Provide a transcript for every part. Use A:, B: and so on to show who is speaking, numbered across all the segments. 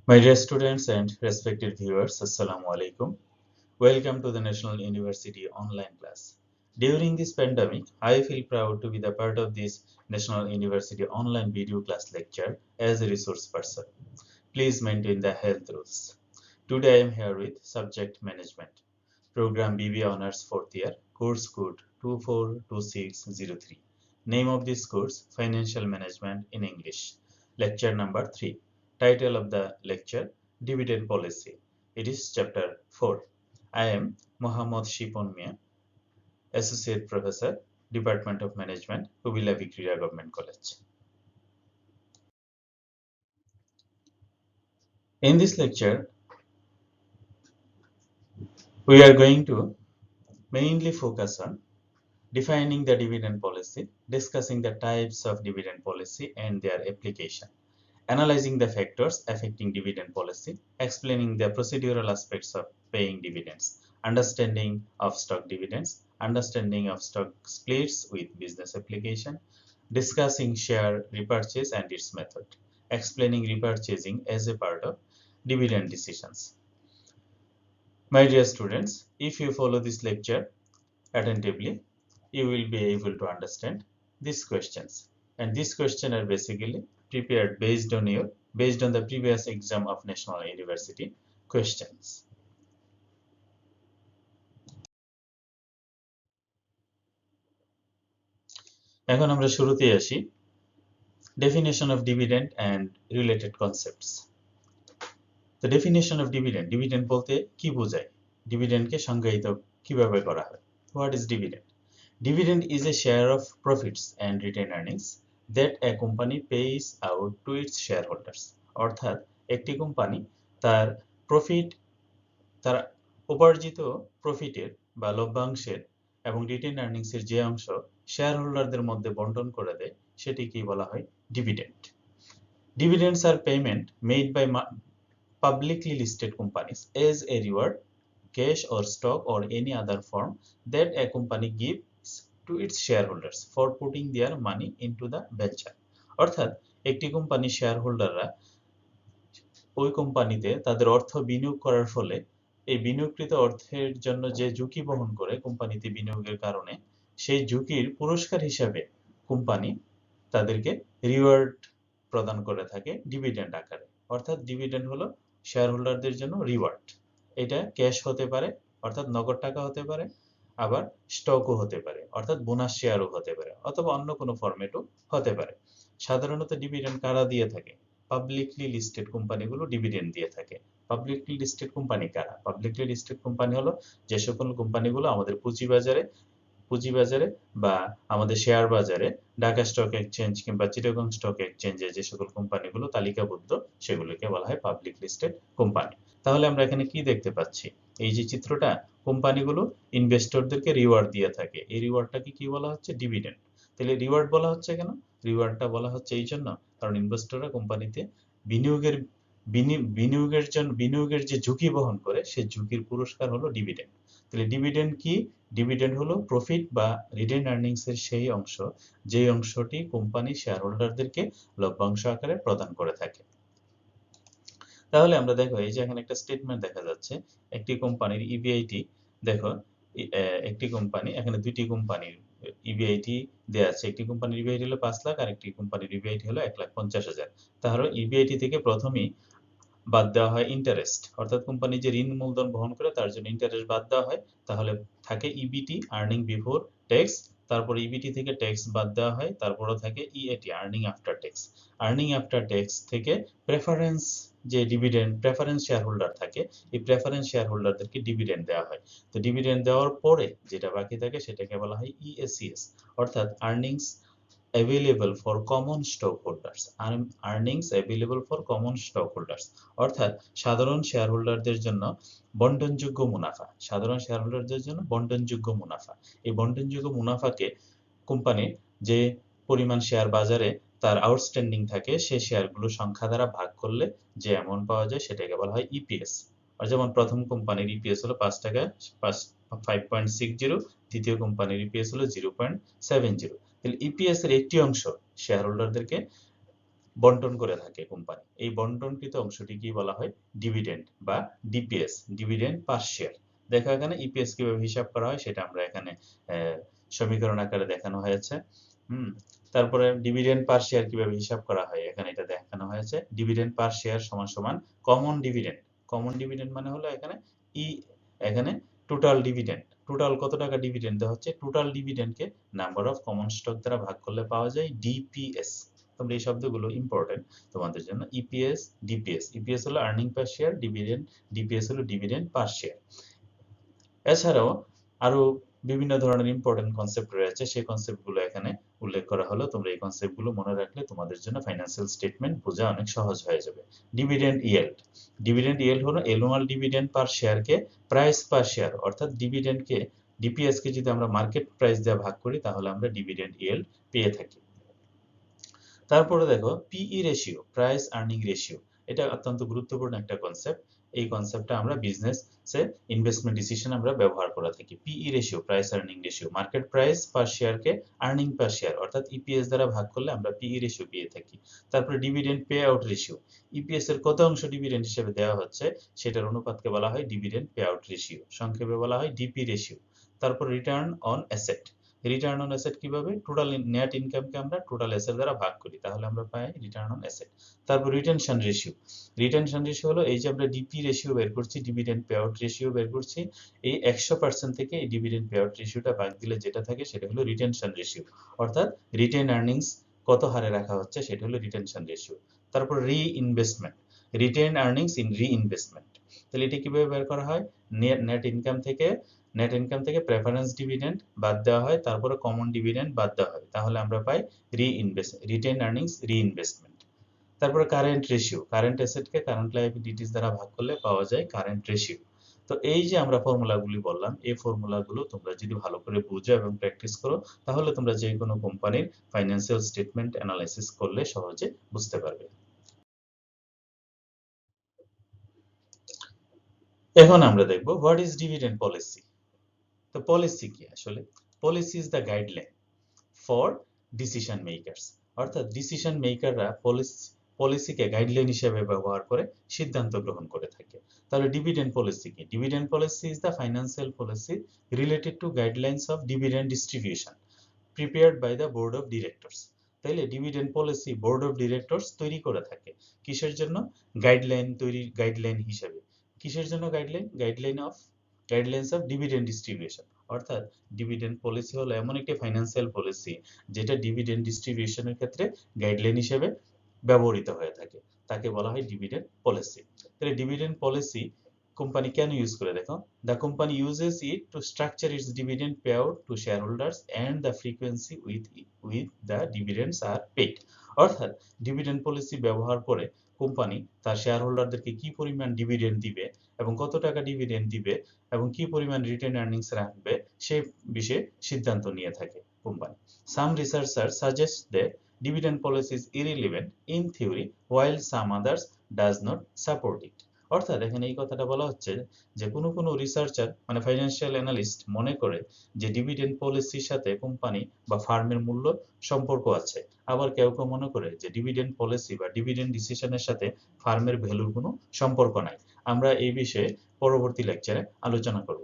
A: My dear students and respected viewers, Assalamu alaikum. Welcome to the National University online class. During this pandemic, I feel proud to be the part of this National University online video class lecture as a resource person. Please maintain the health rules. Today I am here with Subject Management, Program BBA Honors 4th Year, Course Code 242603. Name of this course, Financial Management in English. Lecture number 3. Title of the lecture, Dividend Policy. It is chapter 4. I am Mohammad Shipon Mia, Associate Professor, Department of Management, Kumbila Victoria Government College. In this lecture, we are going to mainly focus on defining the dividend policy, discussing the types of dividend policy and their application, analyzing the factors affecting dividend policy, explaining the procedural aspects of paying dividends, understanding of stock dividends, understanding of stock splits with business application, discussing share repurchase and its method, explaining repurchasing as a part of dividend decisions. My dear students, if you follow this lecture attentively, you will be able to understand these questions. And these questions are basically prepared based on the previous exam of National University questions. এখন আমরা শুরুতেই আসি definition of dividend and related concepts. The definition of dividend বলতে কি বোঝায়? ডিভিডেন্ডকে সংজ্ঞায়িত কিভাবে করা হয়? What is dividend? Dividend is a share of profits and retained earnings that a company pays out to its shareholders. অর্থাৎ একটি কোম্পানি তার তার উপার্জিত প্রফিটের বা লভ্যাংশের এবং রিটেইন আর্নিংসের যে অংশ শেয়ার হোল্ডারদের মধ্যে বন্টন করে দেয় সেটিকেই বলা হয় dividend. Dividends are payment made by publicly listed companies as a reward, cash or stock or any other form that a company gives to its shareholders for putting their money into the venture. অর্থাৎ একটি company share হোল্ডাররা ওই কোম্পানিতে তাদের অর্থ বিনিয়োগ করার ফলে এই বিনিয়োগকৃত অর্থের জন্য যে ঝুঁকি বহন করে কোম্পানিতে বিনিয়োগের কারণে সেই ঝুঁকির পুরস্কার হিসাবে কোম্পানি তাদেরকে রিওয়ার্ড প্রদান করে থাকে ডিভিডেন্ড আকারে। অর্থাৎ ডিভিডেন্ড হলো শেয়ার হোল্ডারদের জন্য রিওয়ার্ড। এটা ক্যাশ হতে পারে অর্থাৎ নগদ টাকা হতে পারে, আবার স্টকও হতে পারে অর্থাৎ বোনাস শেয়ারও হতে পারে, অথবা অন্য কোনো ফরম্যাটও হতে পারে। সাধারণত ডিভিডেন্ড কারা দিয়ে থাকে? পাবলিকলি লিস্টেড কোম্পানিগুলো ডিভিডেন্ড দিয়ে থাকে। পাবলিকলি লিস্টেড কোম্পানি কারা? পাবলিকলি লিস্টেড কোম্পানি হলো যে সকল কোম্পানিগুলো আমাদের পুঁজিবাজারে বা আমাদের শেয়ার বাজারে ঢাকা স্টক এক্সচেঞ্জ কিংবা চিটাগং স্টক এক্সচেঞ্জে যে সকল কোম্পানিগুলো তালিকাবদ্ধ সেগুলোকে বলা হয় পাবলিক লিস্টেড কোম্পানি। তাহলে আমরা এখানে কি দেখতে পাচ্ছি? এই যে চিত্রটা, কোম্পানিগুলো ইনভেস্টরদেরকে রিওয়ার্ড দিয়ে থাকে। এই রিওয়ার্ডটাকে কি বলা হচ্ছে? ডিভিডেন্ড। তাহলে রিওয়ার্ড বলা হচ্ছে কেন? রিওয়ার্ডটা বলা হচ্ছে এই জন্য কারণ ইনভেস্টররা কোম্পানিতে বিনিয়োগের যে ঝুঁকি বহন করে সেই ঝুঁকির পুরস্কার হলো ডিভিডেন্ড। তাহলে ডিভিডেন্ড কি? ডিভিডেন্ড হলো প্রফিট বা রিটেইন আর্নিংস এর সেই অংশ যে অংশটি কোম্পানি শেয়ার হোল্ডারদেরকে লভ্যাংশ আকারে প্রদান করে থাকে। তাহলে আমরা দেখো এই যে এখানে একটা স্টেটমেন্ট দেখা যাচ্ছে, একটি কোম্পানির ইবিআইটি দেখো, একটি কোম্পানি, এখানে দুইটি কোম্পানির ইবিআইটি দেয়া আছে। একটি কোম্পানির ইবিআইটি হলো 5 লাখ আর একটি কোম্পানির ইবিআইটি হলো 1,50,000। তাহলে ইবিআইটি থেকে প্রথমেই বাদ দেওয়া হয় ইন্টারেস্ট, অর্থাৎ কোম্পানি যে ঋণ মূলধন বহন করে তার জন্য ইন্টারেস্ট বাদ দেওয়া হয়। তাহলে থাকে ইবিটি, আর্নিং বিফোর ট্যাক্স, তারপর ইবিটি থেকে ট্যাক্স বাদ দেওয়া হয়, তারপরও থাকে EAT, earning after tax. Earning after tax থেকে প্রেফারেন্স যে ডিভিডেন্ড, প্রেফারেন্স শেয়ার হোল্ডার থাকে, এই প্রেফারেন্স শেয়ার হোল্ডারদেরকে ডিভিডেন্ড দেওয়া হয়। তো ডিভিডেন্ড দেওয়ার পরে যেটা বাকি থাকে সেটাকে বলা হয় ইএসিএস, অর্থাৎ earnings available for common stockholders, earnings available for common stockholders, অর্থাৎ সাধারণ শেয়ারহোল্ডারদের জন্য বণ্টনযোগ্য মুনাফা। সাধারণ শেয়ারহোল্ডারদের জন্য বণ্টনযোগ্য মুনাফা। এই বণ্টনযোগ্য মুনাফাকে কোম্পানির যে পরিমাণ শেয়ার বাজারে তার আউটস্ট্যান্ডিং থাকে সেই শেয়ারগুলো সংখ্যা দ্বারা ভাগ করলে যে অ্যামাউন্ট পাওয়া যায় সেটাকে বলা হয় ইপিএস। আর যেমন প্রথম কোম্পানির ইপিএস হলো 5 টাকা 5.60, দ্বিতীয় কোম্পানির ইপিএস হলো 0.70। তাহলে ইপিএস এর একটি অংশ শেয়ার হোল্ডারদেরকে বন্টন করে থাকে কোম্পানি। এই বন্টনকৃত অংশটি কি বলা হয়? ডিভিডেন্ড বা ডিপিএস, ডিভিডেন্ড পার শেয়ার। দেখো এখানে ইপিএস কিভাবে হিসাব করা হয় সেটা আমরা এখানে সমীকরণ আকারে দেখানো হয়েছে। তারপরে ডিভিডেন্ড পার শেয়ার কিভাবে হিসাব করা হয় এখানে এটা দেখানো হয়েছে। ডিভিডেন্ড পার শেয়ার সমান সমান কমন ডিভিডেন্ড। কমন ডিভিডেন্ড মানে হলো এখানে টোটাল ডিভিডেন্ড, টোটাল কত টাকা ডিভিডেন্ড দেওয়া হচ্ছে, টোটাল ডিভিডেন্ডকে নাম্বার অফ কমন স্টক দ্বারা ভাগ করলে পাওয়া যায় ডিপিএস। তোমরা এই শব্দগুলো ইম্পর্টেন্ট তোমাদের জন্য। EPS, DPS. ইপিএস হলো আর্নিং পার শেয়ার, ডিপিএস হলো ডিভিডেন্ড পার শেয়ার। এছাড়াও আরো বিভিন্ন ধরনের ইম্পর্টেন্ট কনসেপ্ট রয়েছে, সেই কনসেপ্টগুলো এখানে উল্লেখ করা হলো। তোমরা এই কনসেপ্টগুলো মনে রাখলে তোমাদের জন্য ফাইন্যান্সিয়াল স্টেটমেন্ট বোঝা অনেক সহজ হয়ে যাবে। Dividend yield. ডিভিডেন্ড ইয়েল্ড হলো অ্যানুয়াল ডিভিডেন্ড পার শেয়ারকে প্রাইস পার শেয়ার, অর্থাৎ ডিভিডেন্ডকে ডিপিএস কে যদি আমরা মার্কেট প্রাইস দিয়ে ভাগ করি তাহলে আমরা ডিভিডেন্ড ইয়েল্ড পেয়ে থাকি। তারপরে দেখো পিই রেশিও, প্রাইস আর্নিং রেশিও। এটা অত্যন্ত গুরুত্বপূর্ণ একটা কনসেপ্ট। এই কনসেপ্টটা আমরা বিজনেসে ইনভেস্টমেন্ট ডিসিশন আমরা ব্যবহার করে থাকি। PE ratio, price earning ratio, market price per শেয়ারকে আর্নিং পার শেয়ার অর্থাৎ ইপিএস দ্বারা ভাগ করলে আমরা পিই রেশিও পেয়ে থাকি। তারপরে dividend pay out ratio, EPS এর কত অংশ ডিভিডেন্ড হিসেবে দেওয়া হচ্ছে সেটার অনুপাতকে বলা হয় ডিভিডেন্ড পে আউট রেশিও, সংক্ষেপে বলা হয় ডিপি রেশিও। তারপর return on asset. Return on asset কিভাবে? টোটাল নেট ইনকামকে আমরা টোটাল অ্যাসেট দ্বারা ভাগ করি তাহলে আমরা পাই রিটার্ন অন অ্যাসেট। তারপর রিটেনশন রেশিও। রিটেনশন রেশিও হলো এই যে আমরা ডিপি রেশিও বের করছি, ডিভিডেন্ড পে আউট রেশিও বের করছি, এই 100% থেকে এই ডিভিডেন্ড পে আউট রেশিওটা বাদ দিলে যেটা থাকে সেটা হলো রিটেনশন রেশিও, অর্থাৎ রিটেন আর্নিংস কত হারে রাখা হচ্ছে সেটা হলো রিটেনশন রেশিও। তারপর reinvestment, written earnings in reinvestment. তাহলে এটা কিভাবে বের করা হয়? নেট ইনকাম থেকে প্রেফারেন্স ডিভিডেন্ড বাদ দেওয়া হয়, তারপরে কমন ডিভিডেন্ড বাদ দেওয়া হয়, তাহলে আমরা পাই রিটেন আর্নিংস রিইনভেস্টমেন্ট। তারপরে কারেন্ট রেশিও, কারেন্ট অ্যাসেটকে কারেন্ট লায়াবিলিটিস দ্বারা ভাগ করলে পাওয়া যায় কারেন্ট রেশিও। তো এই যে আমরা ফর্মুলাগুলি বললাম, এই ফর্মুলাগুলো তোমরা যদি ভালো করে বুঝো এবং প্র্যাকটিস করো তাহলে তোমরা যে কোনো কোম্পানির ফাইন্যান্সিয়াল স্টেটমেন্ট অ্যানালাইসিস করলে সহজে বুঝতে পারবে। এখন আমরা দেখব হোয়াট ইজ ডিভিডেন্ড পলিসি। তো পলিসি কি আসলে? Policy is the guideline for decision makers, অর্থাৎ ডিসিশন মেকাররা পলিসিকে গাইডলাইন হিসেবে ব্যবহার করে সিদ্ধান্ত গ্রহণ করে থাকে। তাহলে ডিভিডেন্ড পলিসি কি? Dividend policy is the financial policy related to guidelines of dividend distribution prepared by the board of directors. তাইলে dividend policy board of directors তৈরি করে থাকে কিসের জন্য? গাইডলাইন হিসেবে। কিসের জন্য guideline? Guidelines of dividend distribution, অর্থাৎ ডিভিডেন্ড পলিসি হলো এমন একটি ফাইন্যান্সিয়াল পলিসি যেটা ডিভিডেন্ড ডিস্ট্রিবিউশনের ক্ষেত্রে গাইডলাইন হিসেবে ব্যবহৃত হয়ে থাকে, তাকে বলা হয় ডিভিডেন্ড পলিসি। তাহলে ডিভিডেন্ড পলিসি কোম্পানি কেন ইউজ করে? দেখো, the company uses it to structure its dividend payout to shareholders and the frequency with the dividends are paid। অর্থাৎ ডিভিডেন্ড পলিসি ব্যবহার করে কোম্পানি তার শেয়ার হোল্ডারদেরকে কি পরিমাণ ডিভিডেন্ড দিবে এবং কত টাকা ডিভিডেন্ড দিবে এবং কি পরিমাণ রিটেন আর্নিংস রাখবে সেই বিষয়ে সিদ্ধান্ত নিয়ে থাকে company. Some researchers suggest that dividend policy is irrelevant in theory while some others does not support it। অর্থাৎ এখানে এই কথাটা বলা হচ্ছে যে কোনো রিসার্চার মানে ফাইন্যান্সিয়াল অ্যানালিস্ট মনে করে যে ডিভিডেন্ড পলিসির সাথে কোম্পানি বা ফার্মের মূল্য সম্পর্ক আছে, আবার কেউ মনে করে যে ডিভিডেন্ড পলিসি বা ডিভিডেন্ড ডিসিশনের সাথে ফার্মের ভ্যালুর কোনো সম্পর্ক নাই। আমরা এই বিষয়ে পরবর্তী লেকচারে আলোচনা করব।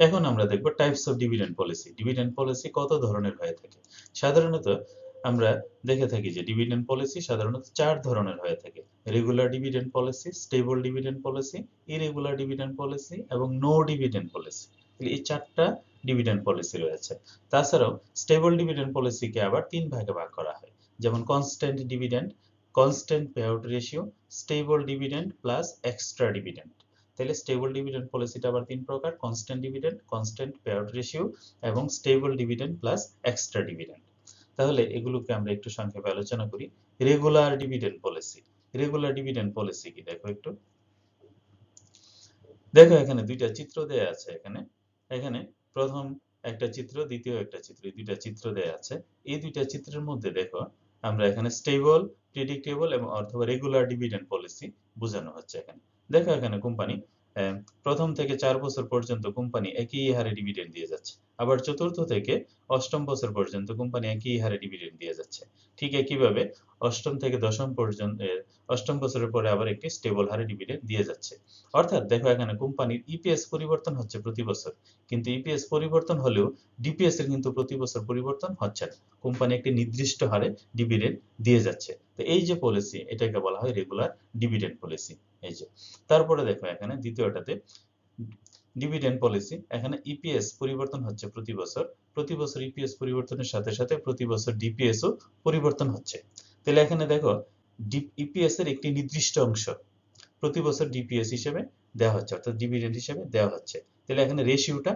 A: এখন আমরা দেখব types of dividend policy. Dividend policy কত ধরনের হয়ে থাকে? সাধারণত আমরা দেখে থাকি যে ডিভিডেন্ড পলিসি সাধারণত 4 ধরনের হয়ে থাকে: regular dividend policy, stable dividend policy, irregular dividend policy এবং নো ডিভিডেন্ড পলিসি। এই 4টা ডিভিডেন্ড পলিসি রয়েছে। তাছাড়াও স্টেবল ডিভিডেন্ড পলিসিকে আবার 3 ভাগে ভাগ করা হয়, যেমন constant dividend, constant pay out ratio, stable dividend plus extra dividend. তাহলে স্টেবল ডিভিডেন্ড পলিসিটা আবার 3 প্রকার: constant dividend, constant pay out ratio এবং stable dividend plus extra dividend. তাহলে এগুলোকে আমরা একটু সংক্ষেপে আলোচনা করি। Regular dividend policy. Regular dividend policy কি দেখো একটু। দেখো এখানে দুইটা চিত্র দেয়া আছে। এখানে প্রথম একটা চিত্র, দ্বিতীয় একটা চিত্র, এই দুইটা চিত্র দেয়া আছে। এই দুইটা চিত্রের মধ্যে দেখো আমরা এখানে স্টেবল, প্রেডিক্টেবল এবং অথবা রেগুলার ডিভিডেন্ড পলিসি বোঝানো হচ্ছে এখানে। দেখো এখানে কোম্পানি প্রথম থেকে 4 বছর পর্যন্ত কোম্পানি একই হারে ডিভিডেন্ড দিয়ে যাচ্ছে, আবার চতুর্থ থেকে অষ্টম বছর পর্যন্ত কোম্পানি একই হারে ডিভিডেন্ড দিয়ে যাচ্ছে। ঠিক একইভাবে অষ্টম থেকে দশম পর্যন্ত অষ্টম বছরের পরে আবার একটি স্টেবল হারে ডিভিডেন্ড দিয়ে যাচ্ছে। অর্থাৎ দেখো এখানে কোম্পানির ইপিএস পরিবর্তন হচ্ছে প্রতি বছর, কিন্তু ইপিএস পরিবর্তন হলেও ডিপিএস এর কিন্তু প্রতি বছর পরিবর্তন হচ্ছে না। কোম্পানি একটি নির্দিষ্ট হারে ডিভিডেন্ড দিয়ে যাচ্ছে। তো এই যে পলিসি, এটাকে বলা হয় রেগুলার ডিভিডেন্ড পলিসি। এই যে তারপরে দেখো এখানে দ্বিতীয়টাতে ডিভিডেন্ড পলিসি, এখানে ইপিএস পরিবর্তন হচ্ছে প্রতি বছর, প্রতি বছর ইপিএস পরিবর্তনের সাথে সাথে প্রতি বছর ডিপিএস ও পরিবর্তন হচ্ছে। তাহলে এখানে দেখো ইপিএস এর একটি নির্দিষ্ট অংশ প্রতি বছর ডিপিএস হিসেবে দেওয়া হচ্ছে, অর্থাৎ ডিভিডেন্ড হিসেবে দেওয়া হচ্ছে। তাহলে এখানে রেশিওটা,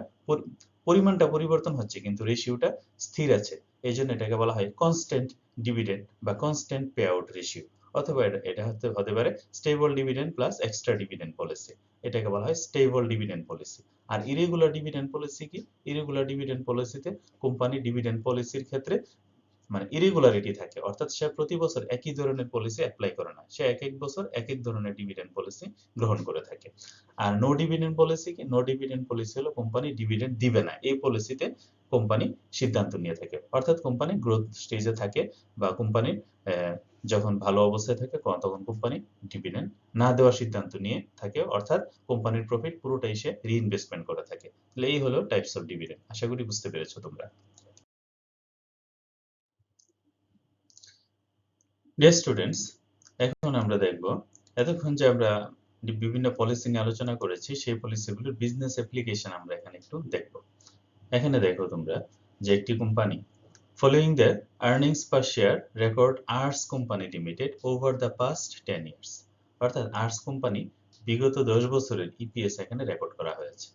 A: পরিমাণটা পরিবর্তন হচ্ছে কিন্তু রেশিওটা স্থির আছে। এই জন্য এটাকে বলা হয় কনস্ট্যান্ট ডিভিডেন্ড বা কনস্ট্যান্ট পে আউট রেশিও, অথবা এটা হতে পারে stable dividend plus extra dividend policy. এটাকে বলা হয় স্টেবল ডিভিডেন্ড পলিসি। আর ইরেগুলার ডিভিডেন্ড পলিসি কি? ইরেগুলার ডিভিডেন্ড পলিসিতে কোম্পানি ডিভিডেন্ড পলিসির ক্ষেত্রে মানে ইরেগুলারিটি থাকে, অর্থাৎ সে প্রতি বছর একই ধরনের পলিসি অ্যাপ্লাই করে না, সে এক এক বছর এক এক ধরনের ডিভিডেন্ড পলিসি গ্রহণ করে থাকে। আর নো ডিভিডেন্ড পলিসি কি? নো ডিভিডেন্ড পলিসি হলো কোম্পানি ডিভিডেন্ড দিবে না, এই পলিসিতে কোম্পানি সিদ্ধান্ত নিয়ে থাকে, অর্থাৎ কোম্পানি গ্রোথ স্টেজে থাকে বা কোম্পানির যখন ভালো অবস্থায় থাকে তখন কোম্পানি ডিভিডেন্ড না দেওয়ার সিদ্ধান্ত নিয়ে থাকে, অর্থাৎ কোম্পানির প্রফিট পুরোটাই সে রিইনভেস্টমেন্ট করে থাকে। তাহলে এই হলো টাইপস অফ ডিভিডেন্ড। আশা করি বুঝতে পেরেছো তোমরা। ডিয়ার স্টুডেন্টস, এখন আমরা দেখব এতক্ষণ যে আমরা বিভিন্ন পলিসি নিয়ে আলোচনা করেছি, সেই পলিসিগুলোর বিজনেস অ্যাপ্লিকেশন আমরা এখানে একটু দেখব। এখানে দেখো তোমরা যে একটি company following the earnings per share record arts company limited over the past 10 years, অর্থাৎ আর্টস কোম্পানি বিগত 10 বছরের ইপিএস এখানে রেকর্ড করা হয়েছে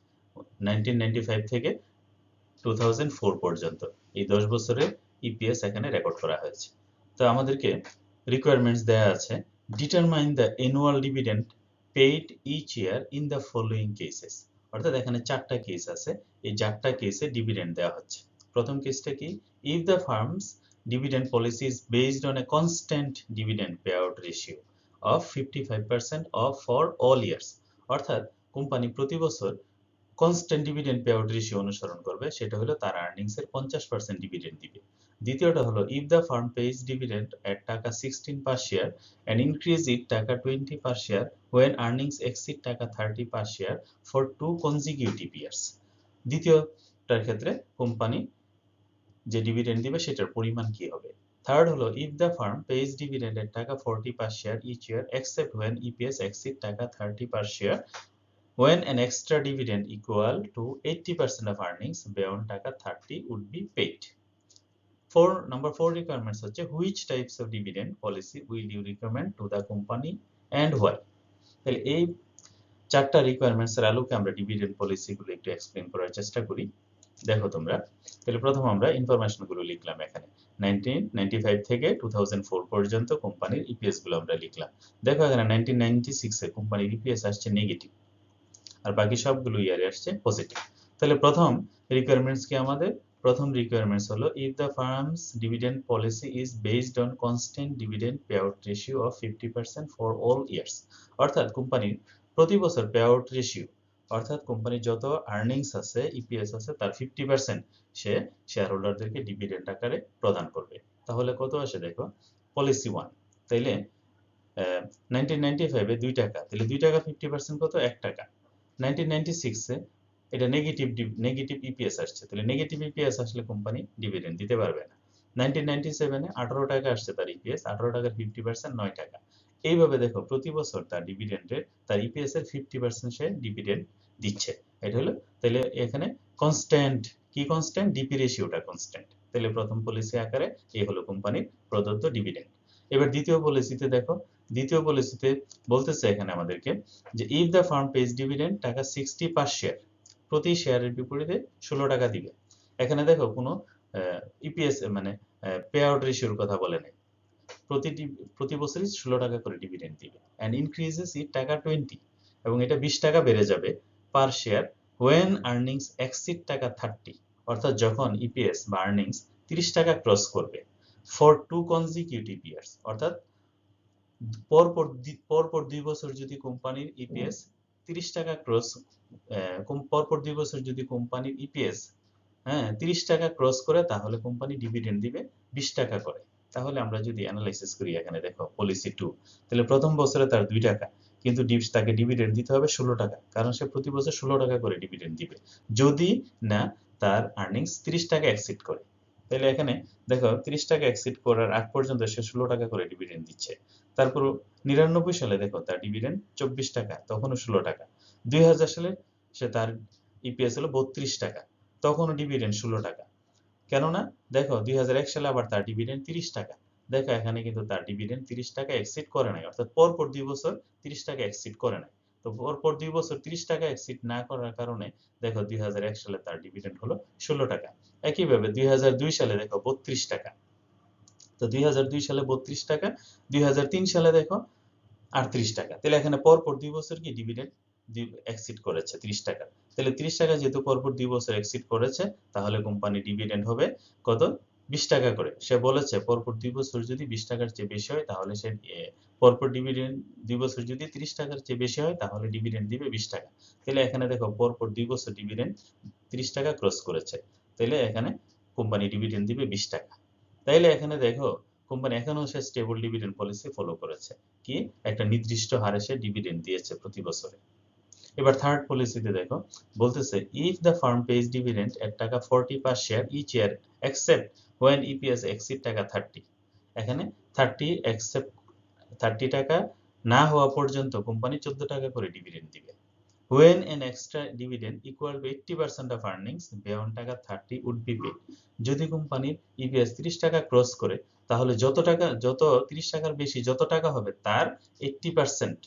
A: 1995 থেকে 2004 পর্যন্ত। এই 10 বছরের ইপিএস এখানে রেকর্ড করা হয়েছে। তো আমাদেরকে রিকোয়ারমেন্টস দেয়া আছে, determine the annual dividend paid each year in the following cases, অর্থাৎ এখানে 4টা কেস আছে, এই 4টা কেসে ডিভিডেন্ড দেওয়া হচ্ছে। প্রথম কেসটা কি? If the firm's dividend policy is based on a constant dividend pay out ratio of 55% of for all years, অর্থাৎ কোম্পানি প্রতি বছর constant dividend pay out ratio অনুসরণ করবে, সেটা হলো তার আর্নিংস এর 50% ডিভিডেন্ড দিবে। দ্বিতীয়টা হলো if the firm pays dividend at টাকা 16 per share and increase it টাকা 20 per share when earnings exceed টাকা 30 per share for 2 consecutive years। দ্বিতীয়টার ক্ষেত্রে কোম্পানি যে ডিভিডেন্ড দিবে সেটার পরিমাণ কি হবে। থার্ড হলো if the firm pays dividend at টাকা 40 per share each year except when EPS exceed টাকা 30 per share when an extra dividend equal to 80% of earnings beyond টাকা 30 would be paid. Number 4 requirements হচ্ছে which types of dividend policy will you recommend to the company and why। তাহলে এই 4টা requirements এর আলোকে আমরা dividend policy গুলো একটু এক্সপ্লেইন করার চেষ্টা করি। দেখো তোমরা, তাহলে প্রথম আমরা ইনফরমেশন গুলো লিখলাম এখানে 1995 থেকে 2004 পর্যন্ত কোম্পানির ইপিএস গুলো আমরা লিখলাম। দেখো এখানে 1996 এ কোম্পানির ইপিএস আসছে নেগেটিভ, আর বাকি সবগুলো ইয়ারে আসছে পজিটিভ। তাহলে প্রথম রিকোয়ারমেন্টস কি আমাদের? প্রথম রিকোয়ারমেন্টস হলো if the firm's dividend policy is based on constant dividend pay out ratio of 50% for all years, অর্থাৎ কোম্পানির প্রতি বছর পে আউট রেশিও, অর্থাৎ কোম্পানির যত আর্নিংস আছে ইপিএস আছে তার 50% সে শেয়ার হোল্ডারদেরকে ডিভিডেন্ড আকারে প্রদান করবে। তাহলে কত আসে দেখো, পলিসি 1, তাইলে 1995 এ 2 টাকা, তাহলে 2 টাকা 50% কত? 1 টাকা। 1996 এ এটা নেগেটিভ ইপিএস আসছে, তাহলে নেগেটিভ ইপিএস আসলে কোম্পানি ডিভিডেন্ড দিতে পারবে না। 1997 এ 18 টাকা আসছে তার ইপিএস, 18 টাকার 50% 9 টাকা। এইভাবে দেখো প্রতি বছর তার ডিভিডেন্ডের, তার ইপিএস এর 50% সে ডিভিডেন্ড দিচ্ছে। এটা হলো, তাহলে এখানে কনস্ট্যান্ট কি? কনস্ট্যান্ট ডিপি রেশিওটা কনস্ট্যান্ট। তাহলে প্রথম পলিসি আকারে এই হলো কোম্পানির প্রদত্ত ডিভিডেন্ড। এবার দ্বিতীয় পলিসিতে দেখো, দ্বিতীয় পলিসিতে বলতেছে এখানে আমাদেরকে যে if the firm pays dividend টাকা 60 পার শেয়ার, প্রতি শেয়ারের বিপরীতে 16 টাকা দিবে। এখানে দেখো কোনো ইপিএস মানে পে আউট রেশিওর কথা বলে নাই, প্রতি বছরই 16 টাকা করে ডিভিডেন্ড দিবে এন্ড ইনক্রিজেস ইট টাকা 20, এবং এটা 20 টাকা বেড়ে যাবে পার শেয়ার when earnings exceed টাকা 30, অর্থাৎ যখন ইপিএস বা আর্নিংস 30 টাকা ক্রস করবে ফর 2 consecutive years, অর্থাৎ পরপর 2 বছর যদি কোম্পানির ইপিএস 30 টাকা ক্রস পরপর 2 বছর যদি কোম্পানির ইপিএস 30 টাকা ক্রস করে তাহলে কোম্পানি ডিভিডেন্ড দিবে 20 টাকা করে। তাহলে আমরা যদি অ্যানালাইসিস করি, এখানে দেখো পলিসি 2, তাহলে প্রথম বছরে তার 2 টাকা, কিন্তু তাকে ডিভিডেন্ড দিতে হবে 16 টাকা, কারণ সে প্রতি বছর 16 টাকা করে ডিভিডেন্ড দিবে যদি না তার আর্নিংস 30 টাকা এক্সিড করে। তাহলে এখানে দেখো 30 টাকা এক্সিড করার আগ পর্যন্ত সে 16 টাকা করে ডিভিডেন্ড দিচ্ছে। তারপর 99 সালে দেখো তার ডিভিডেন্ড 24 টাকা, তখনও 16 টাকা। 2000 সালে সে তার ইপিএস হলো 32 টাকা, তখনও ডিভিডেন্ড 16 টাকা। কেননা দেখো 2001 সালে আবার তার ডিভিডেন্ড 30 টাকা। দেখো এখানে কিন্তু তার ডিভিডেন্ড 30 টাকা এক্সিড করে নাই, অর্থাৎ পরপর 2 বছর 30 টাকা এক্সিড করে নাই। তো পরপর 2 বছর 30 টাকা এক্সিড না করার কারণে দেখো 2001 সালে তার ডিভিডেন্ড হলো 16 টাকা। একইভাবে 2002 সালে দেখো 32 টাকা। তো 2002 সালে 32 টাকা, 2003 সালে দেখো 38 টাকা। তাহলে এখানে পরপর 2 বছর কি ডিভিডেন্ড এক্সিড করেছে 30 টাকা। তাহলে 30 টাকা যেহেতু পরপর 2 বছর এক্সিড করেছে, তাহলে কোম্পানি ডিভিডেন্ড হবে কত? 20 টাকা করে। সে বলেছে পরপর 2 বছর যদি 20 টাকার চেয়ে বেশি হয় তাহলে সে পরপর ডিভিডেন্ড 2 বছর যদি 30 টাকার চেয়ে বেশি হয় তাহলে ডিভিডেন্ড দিবে 20 টাকা। তাহলে এখানে দেখো পরপর 2 বছর ডিভিডেন্ড 30 টাকা ক্রস করেছে। তাহলে এখানে কোম্পানি ডিভিডেন্ড দিবে 20 টাকা। তাইলে এখানে দেখো কোম্পানি এখনো সে স্টেবল ডিভিডেন্ড পলিসি ফলো করেছে, কি একটা নির্দিষ্ট হারে সে ডিভিডেন্ড দিয়েছে প্রতি বছরে। এবার থার্ড পলিসিতে দেখো বলতেছে if the firm pays dividend at টাকা 40 per share each year except when EPS exceed টাকা 30। এখানে 30 টাকা না হওয়া পর্যন্ত কোম্পানি 14 টাকা করে ডিভিডেন্ড দিবে। When an extra dividend equal to 80% of earnings beyond টাকা 30 would be paid। যদি কোম্পানির ইপিএস 30 টাকা ক্রস করে তাহলে যত 30 টাকার বেশি যত টাকা হবে তার 80%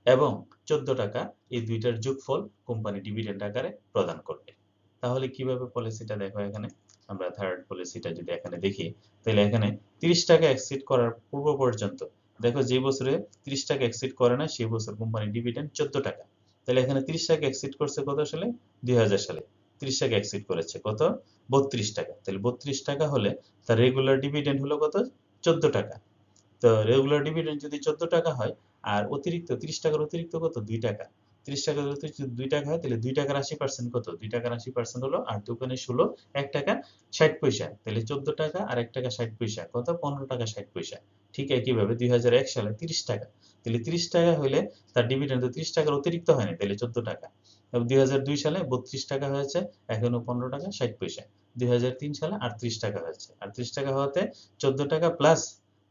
A: এবং 14 টাকা, এই দুইটার যোগফল কোম্পানি ডিভিডেন্ড আকারে প্রদান করবে। তাহলে কিভাবে পলিসিটা দেখো, এখানে আমরা থার্ড পলিসিটা যদি এখানে দেখি, তাহলে এখানে 30 টাকা এক্সিড করার পূর্ব পর্যন্ত দেখো যে বছরে 30 টাকা এক্সিড করে না সেই বছর কোম্পানি ডিভিডেন্ড 14 টাকা। তাহলে এখানে 30 টাকা এক্সিড করছে কত সালে? 2000 সালে 30 টাকা এক্সিড করেছে কত? 32 টাকা। তাহলে 32 টাকা হলে তার রেগুলার ডিভিডেন্ড হলো কত? 14 টাকা। তো রেগুলার ডিভিডেন্ড যদি 14 টাকা হয় আর অতিরিক্ত 30 টাকার অতিরিক্ত কত? 2 টাকা। 30 টাকার অতিরিক্ত 2 টাকা হয় তাহলে 2 টাকার 80% কত? 2 টাকার 80% হলো 8 দুগুণে 16, 1 টাকা 60 পয়সা। তাহলে 14 টাকা আর 1 টাকা 60 পয়সা কত? 15 টাকা 60 পয়সা। ঠিক একইভাবে 2001 সালে 30 টাকা। তাহলে 30 টাকা হলে তার ডিভিডেন্ড তো 30 টাকার অতিরিক্ত হয়নি, তাহলে 14 টাকা। এবং 2002 সালে 32 টাকা হয়েছে, এখনো 15 টাকা 60 পয়সা। 2003 সালে 38 টাকা হয়েছে। 38 টাকা হওয়াতে 14 টাকা প্লাস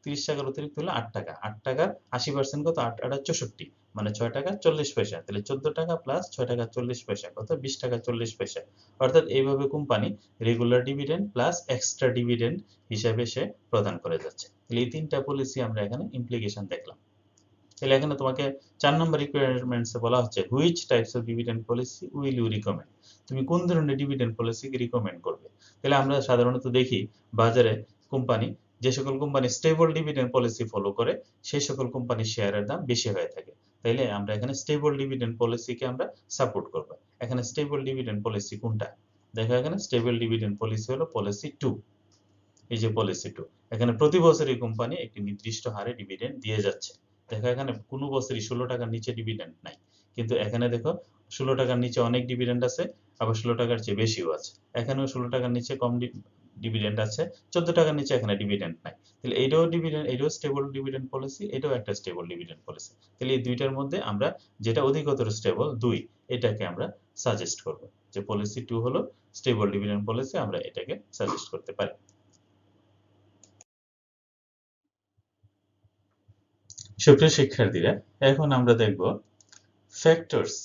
A: 30 টাকার অতিরিক্ত হলো 8 টাকা। 8 টাকার 80% কত? 8 8 64, মানে 6 টাকা 40 পয়সা। তাহলে 14 টাকা প্লাস 6 টাকা 40 পয়সা কত? 20 টাকা 40 পয়সা। অর্থাৎ এইভাবে company regular dividend plus extra dividend হিসাবে সে প্রদান করে যাচ্ছে। তাহলে এই তিনটা পলিসি আমরা এখানে ইমপ্লিকেশন দেখলাম। তাহলে এখানে তোমাকে 4 নম্বর রিকোয়ারমেন্টসে বলা হচ্ছে which types of dividend policy will you recommend. তুমি কোন ধরনের ডিভিডেন্ড পলিসিকে রিকমেন্ড করবে? তাহলে আমরা সাধারণত দেখি বাজারে কোম্পানি, যে সকল company stable dividend policy follow করে সেই সকল কোম্পানির শেয়ারের দাম বেশি হয়ে থাকে। তাইলে আমরা এখানে স্টেবল ডিভিডেন্ড পলিসিকে আমরা সাপোর্ট করব। এখানে স্টেবল ডিভিডেন্ড পলিসি কোনটা? দেখো এখানে স্টেবল ডিভিডেন্ড পলিসি হলো পলিসি 2। এই যে পলিসি 2, এখানে প্রতি বছরই কোম্পানি একটি নির্দিষ্ট হারে ডিভিডেন্ড দিয়ে যাচ্ছে। দেখো এখানে কোনো বছরই 16 টাকার নিচে ডিভিডেন্ড নাই, কিন্তু এখানে দেখো 16 টাকার নিচে অনেক ডিভিডেন্ড আছে, আবার 16 টাকার চেয়ে বেশিও আছে। এখানেও 16 টাকার নিচে কম ডিভিডেন্ড আছে, 14 টাকার নিচে এখানে ডিভিডেন্ড নাই। তাহলে এটাও ডিভিডেন্ড, এটাও স্টেবল ডিভিডেন্ড পলিসি, এটাও একটা স্টেবল ডিভিডেন্ড পলিসি। তাহলে এই দুইটার মধ্যে আমরা যেটা অধিকতর স্টেবল 2, এটাকে আমরা সাজেস্ট করব, যে পলিসি 2 হলো স্টেবল ডিভিডেন্ড পলিসি, আমরা এটাকে সাজেস্ট করতে পারি। সুপ্রিয় শিক্ষার্থীরা, এখন আমরা দেখব factors,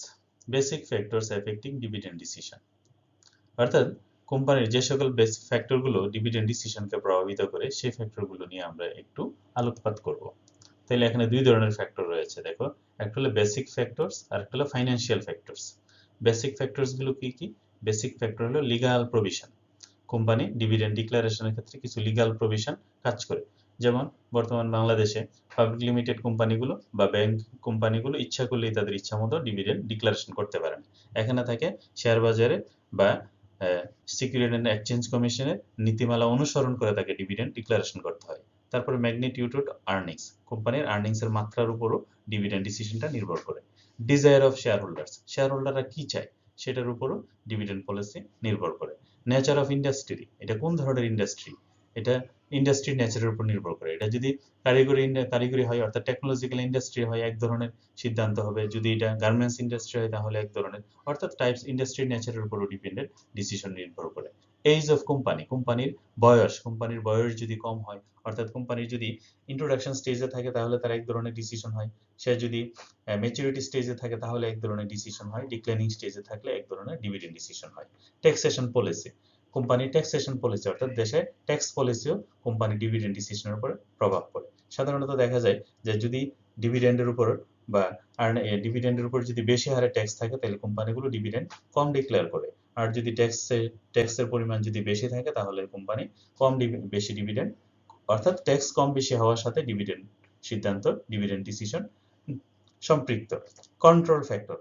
A: basic factors affecting dividend decision. অর্থাৎ কোম্পানির যে সকল বেসিক ফ্যাক্টরগুলো ডিভিডেন্ড ডিসিশনকে প্রভাবিত করে সেই ফ্যাক্টরগুলো নিয়ে আমরা একটু আলোকপাত করব। তাহলে এখানে দুই ধরনের ফ্যাক্টর রয়েছে, দেখো একটা হলো বেসিক ফ্যাক্টরস আর একটা হলো ফাইন্যান্সিয়াল ফ্যাক্টরস। বেসিক ফ্যাক্টরস গুলো কি কি? বেসিক ফ্যাক্টর হলো লিগ্যাল প্রভিশন। কোম্পানি ডিভিডেন্ড ডিক্লারেশনের ক্ষেত্রে কিছু লিগ্যাল প্রভিশন কাজ করে। যেমন বর্তমান বাংলাদেশে পাবলিক লিমিটেড কোম্পানিগুলো বা ব্যাংক কোম্পানিগুলো ইচ্ছা করলেই তাদের ইচ্ছা মতো ডিভিডেন্ড ডিক্লারেশন করতে পারে না। এখানে থাকে শেয়ার বাজারে বা সিকিউরিটি অ্যান্ড এক্সচেঞ্জ কমিশনের নীতিমালা অনুসরণ করে তাকে ডিভিডেন্ড ডিক্লারেশন করতে হয়। তারপরে ম্যাগনিটিউড অফ আর্নিংস, কোম্পানির আর্নিংস এর মাত্রার উপরও ডিভিডেন্ড ডিসিশনটা নির্ভর করে। Desire of share holders, share হোল্ডাররা কি চায় সেটার উপরও ডিভিডেন্ড পলিসি নির্ভর করে। নেচার অফ ইন্ডাস্ট্রি, এটা কোন ধরনের ইন্ডাস্ট্রি, এটা ইন্ডাস্ট্রির নেচারের উপর নির্ভর করে। এটা যদি কারিগরি হয় অর্থাৎ টেকনোলজিক্যাল ইন্ডাস্ট্রি হয় এক ধরনের সিদ্ধান্ত হবে, যদি এটা গার্মেন্টস ইন্ডাস্ট্রি হয় তাহলে এক ধরনের, অর্থাৎ টাইপস ইন্ডাস্ট্রির নেচারের উপরও ডিপেন্ডেন্ট ডিসিশন নির্ভর করে। এজ অফ কোম্পানি, কোম্পানির বয়স যদি কম হয় অর্থাৎ কোম্পানির যদি ইন্ট্রোডাকশন স্টেজে থাকে তাহলে তার এক ধরনের ডিসিশন হয়, সে যদি ম্যাচুরিটি স্টেজে থাকে তাহলে এক ধরনের ডিসিশন হয়, ডিক্লাইনিং স্টেজে থাকলে এক ধরনের ডিভিডেন্ড ডিসিশন হয়। ট্যাক্সেশন পলিসি, কোম্পানির ট্যাক্সেশন পলিসি অর্থাৎ দেশে ট্যাক্স পলিসিও কোম্পানি ডিভিডেন্ড ডিসিশনের উপরে প্রভাব পড়ে। সাধারণত দেখা যায় যে যদি ডিভিডেন্ডের উপর বা ডিভিডেন্ডের উপর যদি বেশি হারে ট্যাক্স থাকে তাহলে কোম্পানিগুলো ডিভিডেন্ড কম ডিক্লেয়ার করে, আর যদি ট্যাক্সের পরিমাণ যদি বেশি থাকে তাহলে কোম্পানি বেশি ডিভিডেন্ড, অর্থাৎ ট্যাক্স কম বেশি হওয়ার সাথে ডিভিডেন্ড সিদ্ধান্ত, ডিভিডেন্ড ডিসিশন সম্পৃক্ত। কন্ট্রোল ফ্যাক্টর,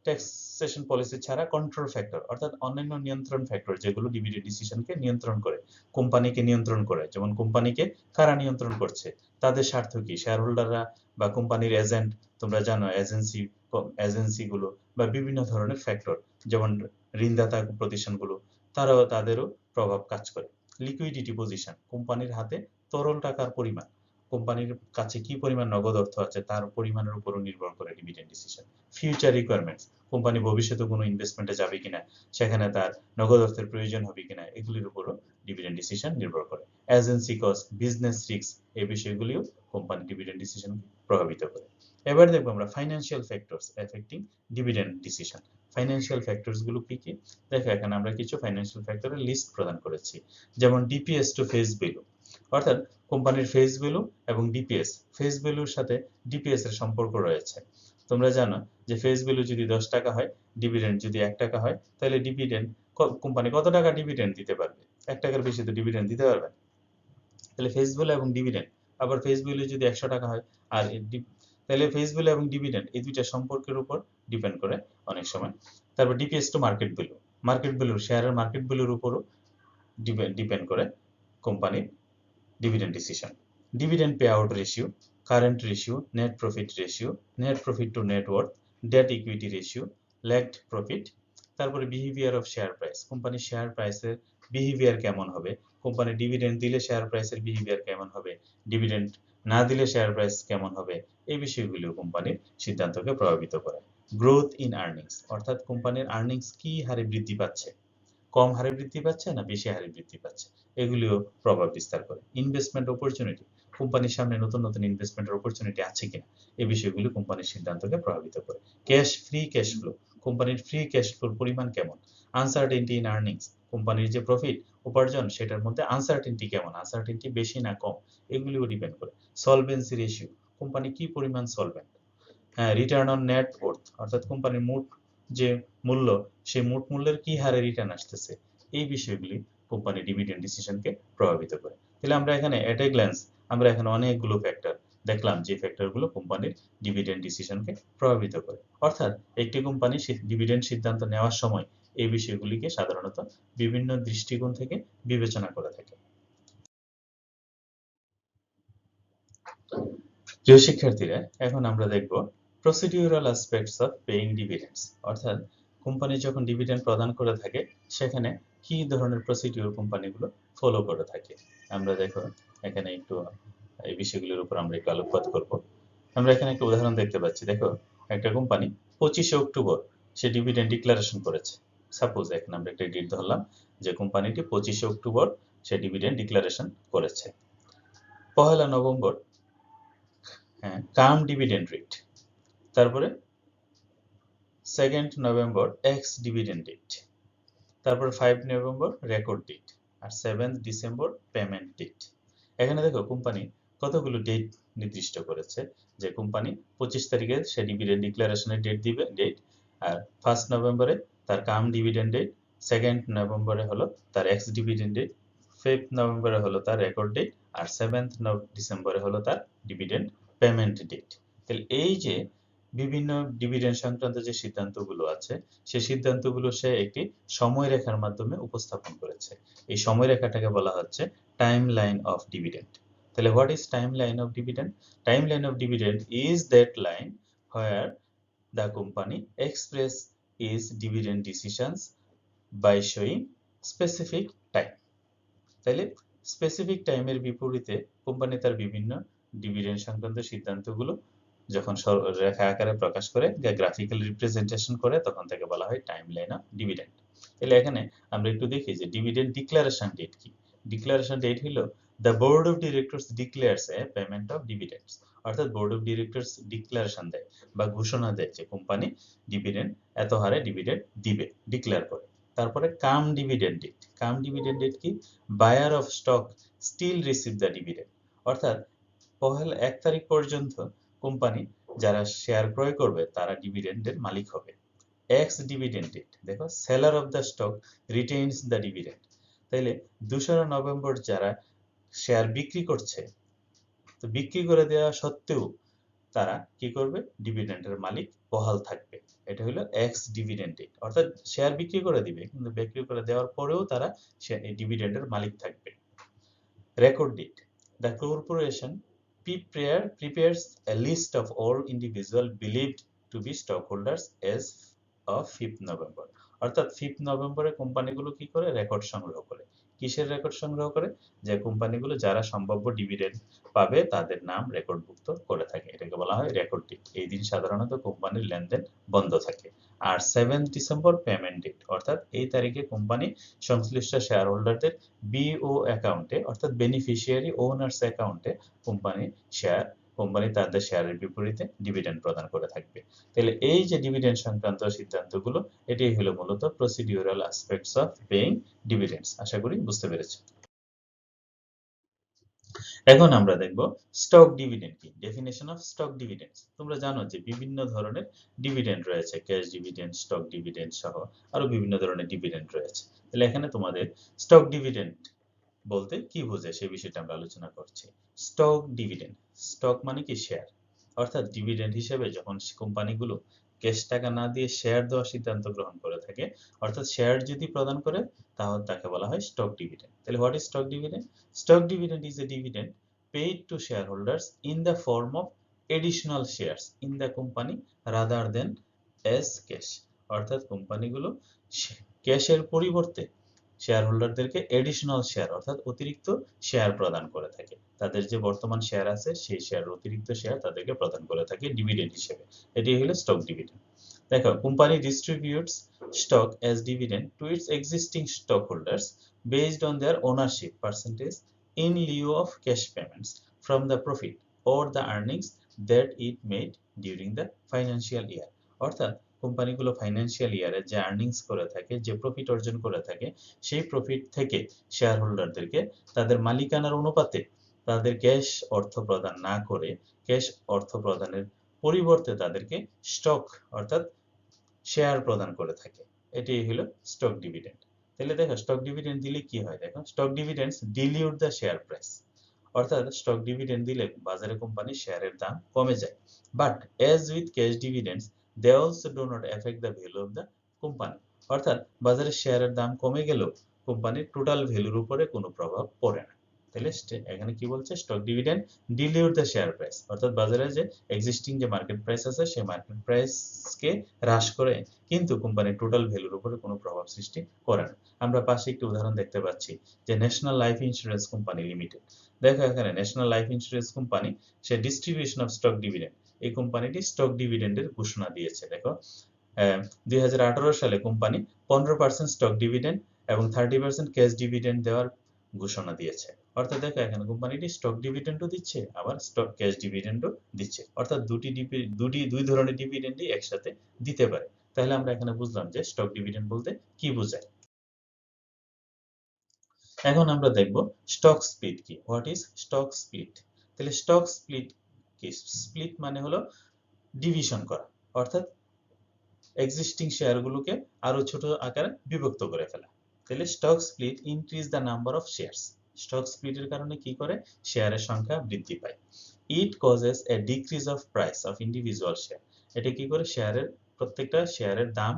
A: ট্যাক্সেশন পলিসি ছাড়া কন্ট্রোল ফ্যাক্টর অর্থাৎ অন্যান্য নিয়ন্ত্রণ ফ্যাক্টর যেগুলো ডিভিডেন্ড ডিসিশনকে নিয়ন্ত্রণ করে, কোম্পানিকে নিয়ন্ত্রণ করে। যেমন কোম্পানিকে কারা নিয়ন্ত্রণ করছে, তাদের স্বার্থ কি, শেয়ার হোল্ডাররা বা কোম্পানির এজেন্ট, তোমরা জানো এজেন্সিগুলো বা বিভিন্ন ধরনের ফ্যাক্টর যেমন ঋণদাতা প্রতিষ্ঠানগুলো, তাদেরও প্রভাব কাজ করে। লিকুইডিটি পজিশন, কোম্পানির হাতে তরল টাকার পরিমাণ, কোম্পানির কাছে কি পরিমাণ নগদ অর্থ আছে তার পরিমাণের উপরও নির্ভর করে dividend decision. Future requirements, company ভবিষ্যতে কোনো ইনভেস্টমেন্টে যাবে কিনা, সেখানে তার নগদ অর্থের প্রয়োজন হবে কিনা, এগুলির উপরও ডিভিডেন্ড ডিসিশন নির্ভর করে। এজেন্সি কস্ট, বিজনেস রিস্ক, এই বিষয়গুলিও কোম্পানি ডিভিডেন্ড ডিসিশনকে প্রভাবিত করে। এবার দেখবো আমরা financial factors affecting dividend decision. Financial factors গুলো কি কি, দেখো এখানে আমরা কিছু ফাইন্যান্সিয়াল ফ্যাক্টরের লিস্ট প্রদান করেছি। যেমন ডিপিএস টু ফেস ভ্যালু, অর্থাৎ কোম্পানির ফেস ভ্যালু এবং ডিপিএস, ফেস ভ্যালুর সাথে ডিপিএস এর সম্পর্ক রয়েছে। তোমরা জানো যে ফেস ভ্যালু যদি 10 টাকা হয়, ডিভিডেন্ড যদি 1 টাকা হয়, তাহলে ডিভিডেন্ড কোম্পানি কত টাকা ডিভিডেন্ড দিতে পারবে, 1 টাকার বেশি তো ডিভিডেন্ড দিতে পারবে না। তাহলে ফেস ভ্যালু এবং ডিভিডেন্ড, আবার ফেস ভ্যালু যদি 100 টাকা হয় আর তাহলে ফেস ভ্যালু এবং ডিভিডেন্ড এই দুইটা সম্পর্কের উপর ডিপেন্ড করে অনেক সময়। তারপর DPS to market value, market value, শেয়ারের মার্কেট ভ্যালুর উপরও ডিপেন্ড করে কোম্পানির dividend decision. Dividend pay out ratio, current ratio, net profit to net worth, debt equity ratio, lagged profit. তারপরে বিহেভিয়ার অফ শেয়ার প্রাইস, কোম্পানির শেয়ার প্রাইসের behaviour কেমন হবে, কোম্পানি ডিভিডেন্ড দিলে শেয়ার প্রাইসের বিহেভিয়ার কেমন হবে, ডিভিডেন্ড না দিলে শেয়ার প্রাইস কেমন হবে, এই বিষয়গুলিও কোম্পানির সিদ্ধান্তকে প্রভাবিত করে। গ্রোথ ইন আর্নিংস, অর্থাৎ কোম্পানির আর্নিংস কি হারে বৃদ্ধি পাচ্ছে, কম হারে বৃদ্ধি পাচ্ছে না বেশি হারে বৃদ্ধি পাচ্ছে, এগুলিও প্রভাব বিস্তার করে। ইনভেস্টমেন্ট অপরচুনিটি, কোম্পানির সামনে নতুন নতুন ইনভেস্টমেন্টের অপরচুনিটি আছে কিনা, এই বিষয়গুলি কোম্পানির সিদ্ধান্তকে প্রভাবিত করে। ফ্রি ক্যাশ ফ্লো, কোম্পানির ফ্রি ক্যাশ ফ্লোর পরিমাণ কেমন। আনসার্টেনটি ইন আর্নিংস, কোম্পানির যে প্রফিট উপার্জন সেটার মধ্যে আনসার্টেনটি কেমন, আনসার্টেনটি বেশি না কম, এগুলিও ডিপেন্ড করে। সলভেন্সি রেশিও, কোম্পানি কি পরিমাণ সলভেন্ট। হ্যাঁ, রিটার্ন অন নেট ওয়ার্থ, অর্থাৎ কোম্পানির মোট যে মূল্য সেই মোট মূল্যের কি হারে রিটার্ন আসতেছে, এই বিষয়গুলি কোম্পানি ডিভিডেন্ড ডিসিশনকে প্রভাবিত করে। তাহলে আমরা এখানে এট এ গ্ল্যান্স আমরা এখানে অনেকগুলো ফ্যাক্টর দেখলাম যে ফ্যাক্টরগুলো কোম্পানির ডিভিডেন্ড ডিসিশনকে প্রভাবিত করে। অর্থাৎ একটি কোম্পানি ডিভিডেন্ড সিদ্ধান্ত নেওয়ার সময় এই বিষয়গুলিকে সাধারণত বিভিন্ন দৃষ্টিকোণ থেকে বিবেচনা করে থাকে। প্রিয় শিক্ষার্থীরা, এখন আমরা দেখব প্রসিডিউরাল অ্যাসপেক্টস অফ পেইং ডিভিডেন্ডস, অর্থাৎ কোম্পানি যখন ডিভিডেন্ড প্রদান করে থাকে সেখানে কি ধরনের প্রসিডিউর কোম্পানিগুলো ফলো করে থাকে। আমরা দেখো এখানে একটু এই বিষয়গুলোর উপর আমরা একটু আলোকপাত করব। আমরা এখানে একটা উদাহরণ দেখতে পাচ্ছি। দেখো একটা কোম্পানি 25শে অক্টোবর সে ডিভিডেন্ড ডিক্লারেশন করেছে। সাপোজ এখানে আমরা একটা ডেট ধরলাম যে কোম্পানিটি 25শে অক্টোবর সে ডিভিডেন্ড ডিক্লারেশন করেছে। 1 নভেম্বর কাম ডিভিডেন্ড রেট, তারপরে 2 নভেম্বর এক্স ডিভিডেন্ড ডেট, তারপর 5 নভেম্বর রেকর্ড ডেট, আর 7 ডিসেম্বর পেমেন্ট ডেট। এখানে দেখো কোম্পানি কতগুলো ডেট নির্দিষ্ট করেছে, যে কোম্পানি 25 তারিখে সে ডিভিডেন্ড ডিক্লারেশনের ডেট দিবে ডেট, আর 1 নভেম্বরে তার কাম ডিভিডেন্ড ডেট, 2 নভেম্বরে হলো তার এক্স ডিভিডেন্ড ডেট, 5 নভেম্বরে হলো তার রেকর্ড ডেট, আর 7 ডিসেম্বরে হলো তার ডিভিডেন্ড পেমেন্ট ডেট। তাহলে এই যে বিভিন্ন ডিভিডেন্ড সংক্রান্ত যে সিদ্ধান্তগুলো আছে সেই সিদ্ধান্তগুলো সে একটি সময়রেখার মাধ্যমে উপস্থাপন করেছে। এই সময়রেখাটাকে বলা হচ্ছে টাইম লাইন অফ ডিভিডেন্ড। তাহলে what is time line of dividend? Time line of dividend is that line where the company express its dividend decisions by showing specific time. তাইলে স্পেসিফিক টাইমের বিপরীতে কোম্পানি তার বিভিন্ন ডিভিডেন্ড সংক্রান্ত সিদ্ধান্তগুলো যখন রেখা আকারে প্রকাশ করে, গ্রাফিক্যাল রিপ্রেজেন্টেশন করে, তখন তাকে বলা হয় টাইমলাইন অফ ডিভিডেন্ড। তাহলে এখানে আমরা একটু দেখি যে ডিভিডেন্ড ডিক্লারেশন ডেট কি। ডিক্লারেশন ডেট হলো the board of directors declares A payment of ডিভিডেন্ডস, অর্থাৎ বোর্ড অফ ডিরেক্টরস ডিক্লারেশন দেয় বা ঘোষণা দেয় যে কোম্পানি ডিভিডেন্ড এত হারে ডিভিডেন্ড দিবে, ডিক্লেয়ার করে। তারপরে cum dividend date. Cum dividend date কি? Buyer of stock still receive the dividend, অর্থাৎ 1 তারিখ পর্যন্ত কোম্পানি যারা শেয়ার ক্রয় করবে তারা ডিভিডেন্ডের মালিক হবে। এক্স ডিভিডেন্ড ডেট, দেখো seller of the stock retains the dividend. তাইলে 2 নভেম্বর যারা শেয়ার বিক্রি করছে, তো বিক্রি করে দেওয়া সত্ত্বেও তারা কি করবে? ডিভিডেন্ডের মালিক বহাল থাকবে। এটা হলো এক্স ডিভিডেন্ড ডেট, অর্থাৎ শেয়ার বিক্রি করে দিবে কিন্তু বিক্রি করে দেওয়ার পরেও তারা ডিভিডেন্ডের মালিক থাকবে। Record date, the corporation prepares a list of all individual believed to be stockholders as of 5th November, অর্থাৎ 5th নভেম্বরে কোম্পানিগুলো কি করে? রেকর্ড সংগ্রহ করে। কিসের রেকর্ড সংগ্রহ করে? যে কোম্পানিগুলো যারা সম্ভাব্য ডিভিডেন্ড পাবে তাদের নাম রেকর্ডভুক্ত করে থাকে, এটাকে বলা হয় রেকর্ড ডেট। এই দিন সাধারণত কোম্পানির লেনদেন বন্ধ থাকে। আর 7th ডিসেম্বর পেমেন্ট ডেট, অর্থাৎ এই তারিখে কোম্পানি সংশ্লিষ্ট শেয়ার হোল্ডারদের বিও অ্যাকাউন্টে, অর্থাৎ বেনিফিশিয়ারি ওনার্স অ্যাকাউন্টে কোম্পানি তাদের শেয়ারের বিপরীতে ডিভিডেন্ড প্রদান করে থাকবে। তাহলে এই যে ডিভিডেন্ড সংক্রান্ত সিদ্ধান্তগুলো, এটাই হলো মূলত procedural aspects of paying dividends. আশা করি বুঝতে পেরেছো। এখন আমরা দেখব স্টক ডিভিডেন্ড কি। Definition of stock dividends. তোমরা জানো যে বিভিন্ন ধরনের ডিভিডেন্ড রয়েছে, ক্যাশ ডিভিডেন্ড, স্টক ডিভিডেন্ড সহ আরো বিভিন্ন ধরনের ডিভিডেন্ড রয়েছে। তাহলে এখানে তোমাদের স্টক ডিভিডেন্ড বলতে কি বোঝায় সেই বিষয়টা আমরা আলোচনা করছি। স্টক ডিভিডেন্ড, স্টক মানে কি? শেয়ার, অর্থাৎ ডিভিডেন্ড হিসেবে যখন কোম্পানিগুলো ক্যাশ টাকা না দিয়ে শেয়ার দেওয়ার সিদ্ধান্ত গ্রহণ করে থাকে, অর্থাৎ শেয়ার যদি প্রদান করে তাহলে তাকে বলা হয় স্টক ডিভিডেন্ড। তাহলে what is stock dividend? Stock dividend is a dividend paid to shareholders in the form of additional shares in the company rather than as cash, অর্থাৎ কোম্পানিগুলো ক্যাশের পরিবর্তে শেয়ার হোল্ডারদেরকে এডিশনাল শেয়ার অর্থাৎ অতিরিক্ত শেয়ার প্রদান করে থাকে। তাদের যে বর্তমান শেয়ার আছে সেই শেয়ার অতিরিক্ত শেয়ার তাদেরকে প্রদান করে থাকে ডিভিডেন্ড হিসেবে। এটাই হলো স্টক ডিভিডেন্ড। দেখো, company distributes stock as dividend to its existing stock holders based on their ownership percentage in lieu of cash payments from the profit or the earnings that it made during the financial year, অর্থাৎ কোম্পানিগুলো financial ইয়ারে যে earnings করে থাকে, যে profit অর্জন করে থাকে, সেই প্রফিট থেকে শেয়ার হোল্ডারদেরকে তাদের মালিকানার অনুপাতে তাদের ক্যাশ অর্থ প্রদান না করে ক্যাশ অর্থ প্রদানের পরিবর্তে তাদেরকে স্টক অর্থাৎ শেয়ার প্রদান করে থাকে। এটাই হলো স্টক ডিভিডেন্ড। তাহলে দেখো স্টক ডিভিডেন্ড দিলে কি হয়? দেখো, stock dividends dilute the share price, অর্থাৎ স্টক ডিভিডেন্ড দিলে বাজারে কোম্পানির শেয়ারের দাম কমে যায়। But as with cash dividends they also do not affect the value of the company, অর্থাৎ বাজারে শেয়ারের দাম কমে গেলেও কোম্পানির টোটাল ভ্যালুর উপরে কোনো প্রভাব পড়ে না। তাহলে এখানে কি বলছে? Stock dividend dilute the share price, অর্থাৎ বাজারে যে এক্সিস্টিং যে মার্কেট প্রাইস আছে সেই মার্কেট প্রাইসকে হ্রাস করে, কিন্তু কোম্পানির টোটাল ভ্যালুর উপরে কোনো প্রভাব সৃষ্টি করে না। আমরা পাশে একটি উদাহরণ দেখতে পাচ্ছি যে national life insurance company limited. দেখো এখানে national life insurance company say distribution of stock dividend, এই কোম্পানিটি স্টক ডিভিডেন্ডের ঘোষণা দিয়েছে। দেখো 2018 সালে কোম্পানি 15% স্টক ডিভিডেন্ড এবং 30% ক্যাশ ডিভিডেন্ড দেওয়ার ঘোষণা দিয়েছে। অর্থাৎ দেখো এখানে কোম্পানিটি স্টক ডিভিডেন্ডও দিচ্ছে আবার স্টক ক্যাশ ডিভিডেন্ডও দিচ্ছে, অর্থাৎ দুই ধরনের ডিভিডেন্ডই একসাথে দিতে পারে। তাহলে আমরা এখানে বুঝলাম যে স্টক ডিভিডেন্ড বলতে কি বোঝায়। এখন আমরা দেখব স্টক স্প্লিট কি। What is stock split? তাহলে স্টক স্প্লিট কি? স্প্লিট মানে হলো ডিভিশন করা, অর্থাৎ এক্সিস্টিং শেয়ারগুলোকে আরো ছোট আকারে বিভক্ত করে ফেলা। তাহলে stock split increase the number of shares, stock স্প্লিটের কারণে কি করে? শেয়ারের সংখ্যা বৃদ্ধি পায়। It causes a decrease of price of individual share, এটা কি করে? শেয়ারের প্রত্যেকটা শেয়ারের দাম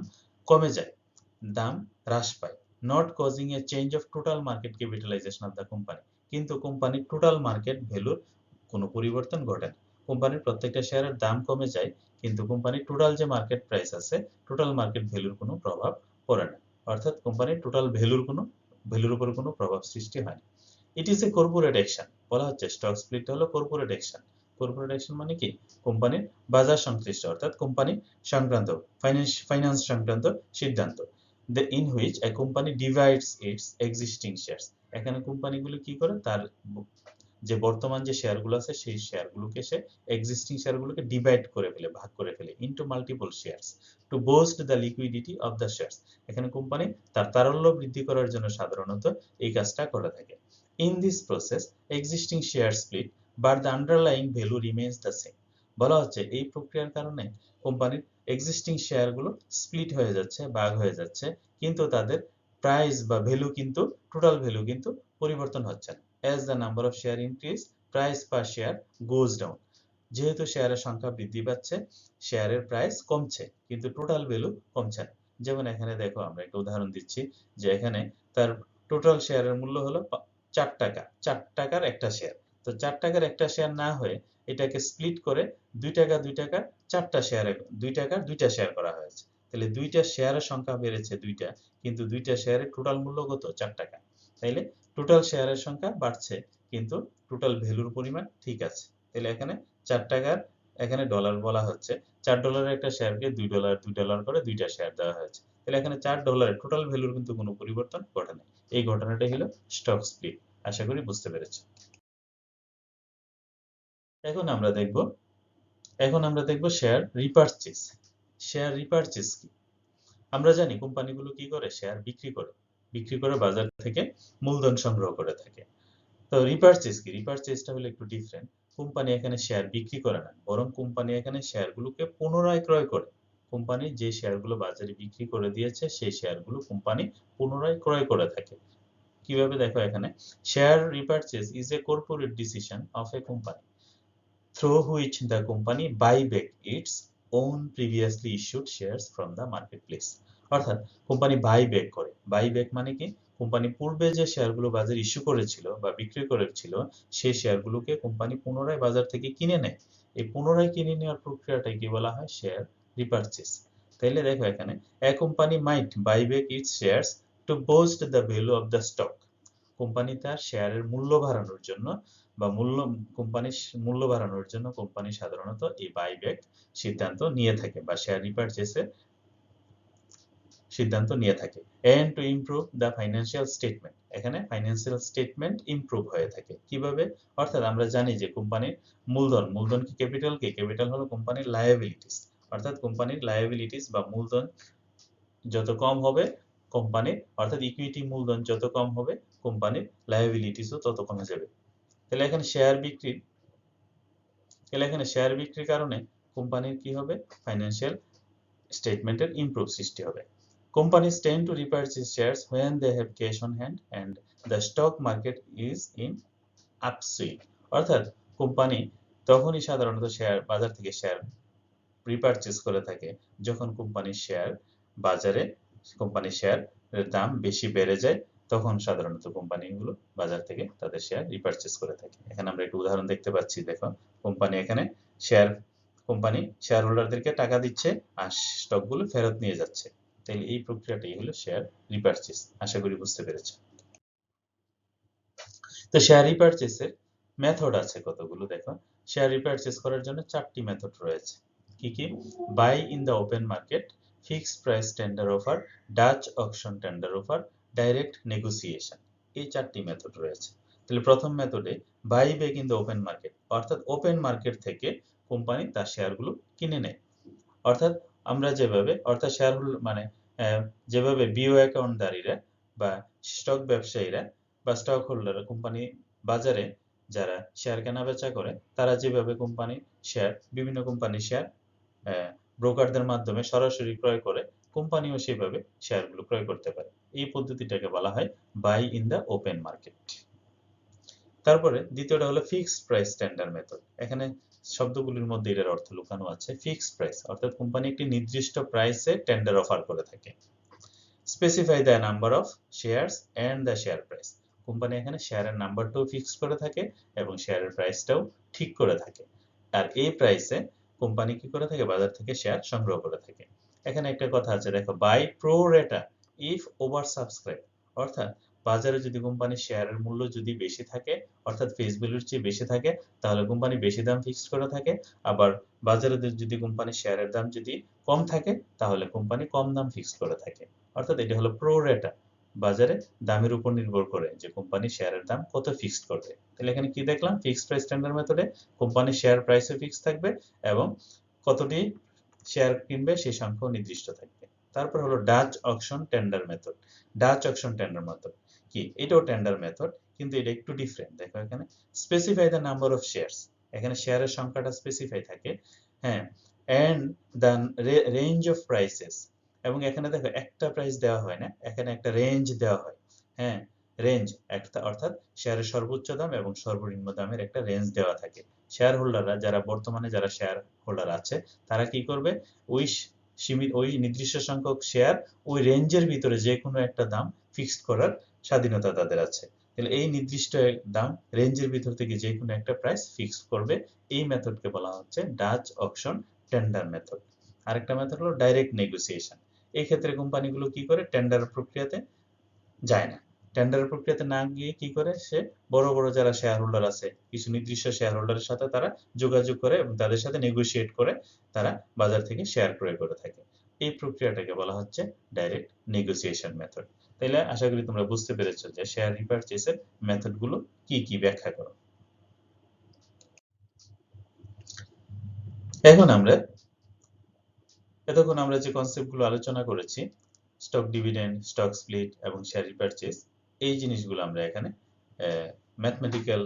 A: কমে যায়, দাম হ্রাস পায়। Not causing a change of total market capitalisation of the company, কিন্তু কোম্পানির টোটাল মার্কেট ভ্যালুর কোনো পরিবর্তন ঘটে না। কোম্পানির প্রত্যেকটা শেয়ারের দাম কমে যায়, কিন্তু কোম্পানির টোটাল যে মার্কেট প্রাইস আছে, টোটাল মার্কেট ভ্যালুর কোনো প্রভাব পড়ে না। অর্থাৎ কোম্পানির টোটাল ভ্যালুর উপর কোনো প্রভাব সৃষ্টি হয় না। It is a corporate action. বলা হচ্ছে স্টক স্প্লিট হলো কর্পোরেট অ্যাকশন। কর্পোরেট অ্যাকশন মানে কি? কোম্পানির বাজার সংশ্লিষ্ট অর্থাৎ কোম্পানি সংক্রান্ত ফাইন্যান্স সংক্রান্ত সিদ্ধান্ত। In which a company divides it's existing shares. এখানে কোম্পানিগুলো কি করে? তার যে বর্তমান যে শেয়ারগুলো আছে সেই শেয়ারগুলোকে সে এক্সিস্টিং শেয়ারগুলোকে ডিভাইড করে ফেলে, ভাগ করে ফেলে into multiple shares two boost the liquidity of the shares. এখানে কোম্পানি তার তারল্য বৃদ্ধি করার জন্য সাধারণত এই কাজটা করে থাকে। In this process existing share split but the underlying value remains the same. বলা হচ্ছে এই প্রক্রিয়ার কারণে কোম্পানির এক্সিস্টিং শেয়ারগুলো স্প্লিট হয়ে যাচ্ছে, ভাগ হয়ে যাচ্ছে, কিন্তু তাদের প্রাইস বা ভ্যালু কিন্তু টোটাল ভ্যালু কিন্তু পরিবর্তন হচ্ছে না। as the number of share increase, price per share goes down. যেহেতু শেয়ারের সংখ্যা বৃদ্ধি পাচ্ছে, শেয়ারের প্রাইস কমছে, কিন্তু টোটাল ভ্যালু কমছে না। যেমন এখানে দেখো, আমরা একটা উদাহরণ দিচ্ছি যে এখানে তার টোটাল শেয়ারের মূল্য হলো 4 টাকা, 4 টাকার একটা শেয়ার। তো 4 টাকার একটা শেয়ার না হয়ে এটাকে স্প্লিট করে 2 টাকা 2 টাকার 4টা শেয়ারে 2 টাকার 2টা শেয়ার করা হয়েছে। তাহলে 2টা শেয়ারের সংখ্যা বেড়েছে 2টা, কিন্তু 2টা শেয়ারের টোটাল মূল্য কত? 4 টাকা। তাইলে টোটাল শেয়ারের সংখ্যা বাড়ছে, কিন্তু টোটাল ভ্যালুর পরিমাণ ঠিক আছে। তাহলে এখানে 4 টাকার, এখানে ডলার বলা হচ্ছে, $4 একটা শেয়ারকে $2 করে 2টা শেয়ার দেওয়া হয়েছে। তাহলে এখানে $4 টোটাল ভ্যালুর কিন্তু কোনো পরিবর্তন ঘটে নাই। এই ঘটনাটাই হলো স্টক স্প্লিট। আশা করি বুঝতে পেরেছো। এখন আমরা দেখব শেয়ার রিপারচেজ। শেয়ার রিপারচেজ কি? আমরা জানি কোম্পানিগুলো কি করে? শেয়ার বিক্রি করে বাজার থেকে মূলধন সংগ্রহ করে থাকে। তো রিপারচেজ কি? রিপারচেজটা হলো একটু ডিফারেন্ট। কোম্পানি এখানে শেয়ার বিক্রি করে না, বরং কোম্পানি এখানে শেয়ারগুলোকে পুনরায় ক্রয় করে। কোম্পানি যে শেয়ারগুলো বাজারে বিক্রি করে দিয়েছে সেই শেয়ারগুলো কোম্পানি পুনরায় ক্রয় করে থাকে। কিভাবে? দেখো এখানে, share repurchase is a corporate decision of a company through which the company buy back its own previously issued shares from the marketplace. অর্থাৎ কোম্পানি বাই ব্যাক করে। বাই ব্যাক মানে কি? কোম্পানি পূর্বে যে শেয়ারগুলো বাজারে ইস্যু করেছিল বা বিক্রি করেছিল সেই শেয়ারগুলোকে কোম্পানি পুনরায় বাজার থেকে কিনে নেয়। এই পুনরায় কিনে নেওয়ার প্রক্রিয়াটাই কি বলা হয়? শেয়ার রিপারচেজ। তাইলে দেখো এখানে, a company might buy back its shares to boost the value of the stock. Company তার শেয়ারের মূল্য বাড়ানোর জন্য বা কোম্পানির মূল্য বাড়ানোর জন্য কোম্পানি সাধারণত এই বাইব্যাক সিদ্ধান্ত নিয়ে থাকে বা শেয়ার রিপারচেজের সিদ্ধান্ত নিয়ে থাকে। And to improve the financial statement. এখানে ফাইন্যান্সিয়াল স্টেটমেন্ট ইমপ্রুভ হয়ে থাকে। কিভাবে? অর্থাৎ আমরা জানি যে কোম্পানির মূলধন কি? ক্যাপিটাল হলো কোম্পানির লায়াবিলিটিস। অর্থাৎ কোম্পানির লায়াবিলিটিস বা মূলধন যত কম হবে কোম্পানির, অর্থাৎ ইকুইটি মূলধন যত কম হবে কোম্পানির লায়াবিলিটিসও তত কমে যাবে। তাহলে এখানে শেয়ার বিক্রির কারণে কোম্পানির কি হবে? ফাইন্যান্সিয়াল স্টেটমেন্টের ইমপ্রুভ সৃষ্টি হবে। Companies tend to repurchase shares when they have cash on hand and the stock market is in upswing. অর্থাৎ কোম্পানি তখনই সাধারণত বাজার থেকে শেয়ার রিপারচেজ করে থাকে যখন কোম্পানির শেয়ারের দাম বেশি বেড়ে যায়, তখন সাধারণত কোম্পানিগুলো বাজার থেকে তাদের শেয়ার রিপারচেজ করে থাকে। এখানে আমরা একটু উদাহরণ দেখতে পাচ্ছি। দেখো, কোম্পানি শেয়ার হোল্ডারদেরকে টাকা দিচ্ছে আর স্টকগুলো ফেরত নিয়ে যাচ্ছে। তাই এই প্রক্রিয়াটাই হলো শেয়ার রিপারচেজ। আশা করি বুঝতে পেরেছো। তো শেয়ার রিপারচেজের মেথড আছে কতগুলো। দেখো, শেয়ার রিপারচেজ করার জন্য 4টি মেথড রয়েছে। কি কি? Buy in the open market, fixed price tender offer, Dutch auction tender offer, direct negotiation. এই 4টি মেথড রয়েছে। তাহলে প্রথম মেথডে buy back in the open market, অর্থাৎ ওপেন মার্কেট থেকে কোম্পানি তার শেয়ারগুলো কিনে নেয়। অর্থাৎ আমরা শেয়ার মানে যেভাবে বিও অ্যাকাউন্টদারীরা বা স্টক ব্যবসায়ীরা বা স্টক হোল্ডাররা কোম্পানি বাজারে যারা শেয়ার কেনা বেচা করে, তারা যেভাবে বিভিন্ন কোম্পানির শেয়ার ব্রোকারদের মাধ্যমে সরাসরি ক্রয় করে, কোম্পানিও সেভাবে শেয়ারগুলো ক্রয় করতে পারে। এই পদ্ধতিটাকে বলা হয় buy in the open market. তারপরে দ্বিতীয়টা হলো ফিক্সড প্রাইস টেন্ডার মেথড। এখানে শব্দগুলির মধ্যে এর অর্থ লুকানো আছে। ফিক্সড প্রাইস অর্থাৎ কোম্পানি একটি নির্দিষ্ট প্রাইসে টেন্ডার অফার করে থাকে। Specify the number of shares and the share price. Company এখানে শেয়ারের নাম্বারটাও ফিক্স করে থাকে এবং শেয়ারের প্রাইসটাও ঠিক করে থাকে। আর এই প্রাইসে কোম্পানি কি করে থাকে, বাজার থেকে শেয়ার সংগ্রহ করে থাকে। এখানে একটা কথা আছে দেখো, by pro rata if over subscribe, অর্থাৎ বাজারে যদি কোম্পানির শেয়ারের মূল্য যদি বেশি থাকে, অর্থাৎ ফেস ভ্যালুর চেয়ে বেশি থাকে, তাহলে কোম্পানি বেশি দাম ফিক্সড করে থাকে। আবার বাজারে যদি কোম্পানির শেয়ারের দাম যদি কম থাকে, তাহলে কোম্পানি কম দাম ফিক্সড করে থাকে। অর্থাৎ এটা হলো প্রো রেটা, বাজারে দামের উপর নির্ভর করে যে কোম্পানি শেয়ারের দাম কত ফিক্সড করবে। তাহলে এখানে কি দেখলাম, ফিক্সড প্রাইস স্ট্যান্ডার্ড মেথডে কোম্পানির শেয়ার প্রাইসও ফিক্স থাকবে এবং কতটি শেয়ার কিনবে সেই সংখ্যাও নির্দিষ্ট থাকবে। তারপর হলো Dutch auction tender method. Dutch auction tender method কি, এটাও টেন্ডার মেথড, কিন্তু এটা একটু ডিফারেন্ট। দেখো এখানে specify the number of shares, এখানে শেয়ারের সংখ্যাটা স্পেসিফাই থাকে, হ্যাঁ, and the range of prices, এবং এখানে দেখো একটা প্রাইস দেওয়া হয় না, এখানে একটা রেঞ্জ দেওয়া হয়, হ্যাঁ, রেঞ্জ একটা, অর্থাৎ শেয়ারের সর্বোচ্চ দাম এবং সর্বনিম্ন দামের একটা রেঞ্জ দেওয়া থাকে। শেয়ার হোল্ডাররা যারা বর্তমানে যারা শেয়ার হোল্ডার আছে, তারা কি করবে, ওই সীমিত ওই নির্দিষ্ট সংখ্যক শেয়ার ওই রেঞ্জের ভিতরে যে কোনো একটা দাম ফিক্সড করার স্বাধীনতা তাদের আছে। তাহলে এই নির্দিষ্ট দাম রেঞ্জের ভিতর থেকে যে কোনো একটা প্রাইস ফিক্সড করবে, এই মেথডকে বলা হচ্ছে ডাচ অকশন টেন্ডার মেথড। আরেকটা মেথড হলো ডাইরেক্ট নেগোসিয়েশন। এই ক্ষেত্রে কোম্পানিগুলো কি করে, টেন্ডার প্রক্রিয়াতে যায় না। টেন্ডারের প্রক্রিয়াতে না গিয়ে কি করে, সে বড় বড় যারা শেয়ার হোল্ডার আছে, কিছু নির্দিষ্ট শেয়ার হোল্ডারের সাথে তারা যোগাযোগ করে এবং তাদের সাথে নেগোশিয়েট করে তারা বাজার থেকে শেয়ার ক্রয় করে থাকে। এই প্রক্রিয়াটাকে বলা হচ্ছে ডাইরেক্ট নেগোসিয়েশন মেথড। তাইলে আশা করি তোমরা বুঝতে পেরেছো যে শেয়ার রিপারচেসের মেথড গুলো কি কি, ব্যাখ্যা করো। এখন আমরা এতক্ষণ আমরা যে কনসেপ্ট গুলো আলোচনা করেছি, স্টক ডিভিডেন্ড, স্টক স্প্লিট এবং শেয়ার রিপারচেস, এই জিনিসগুলো আমরা এখানে ম্যাথমেটিক্যাল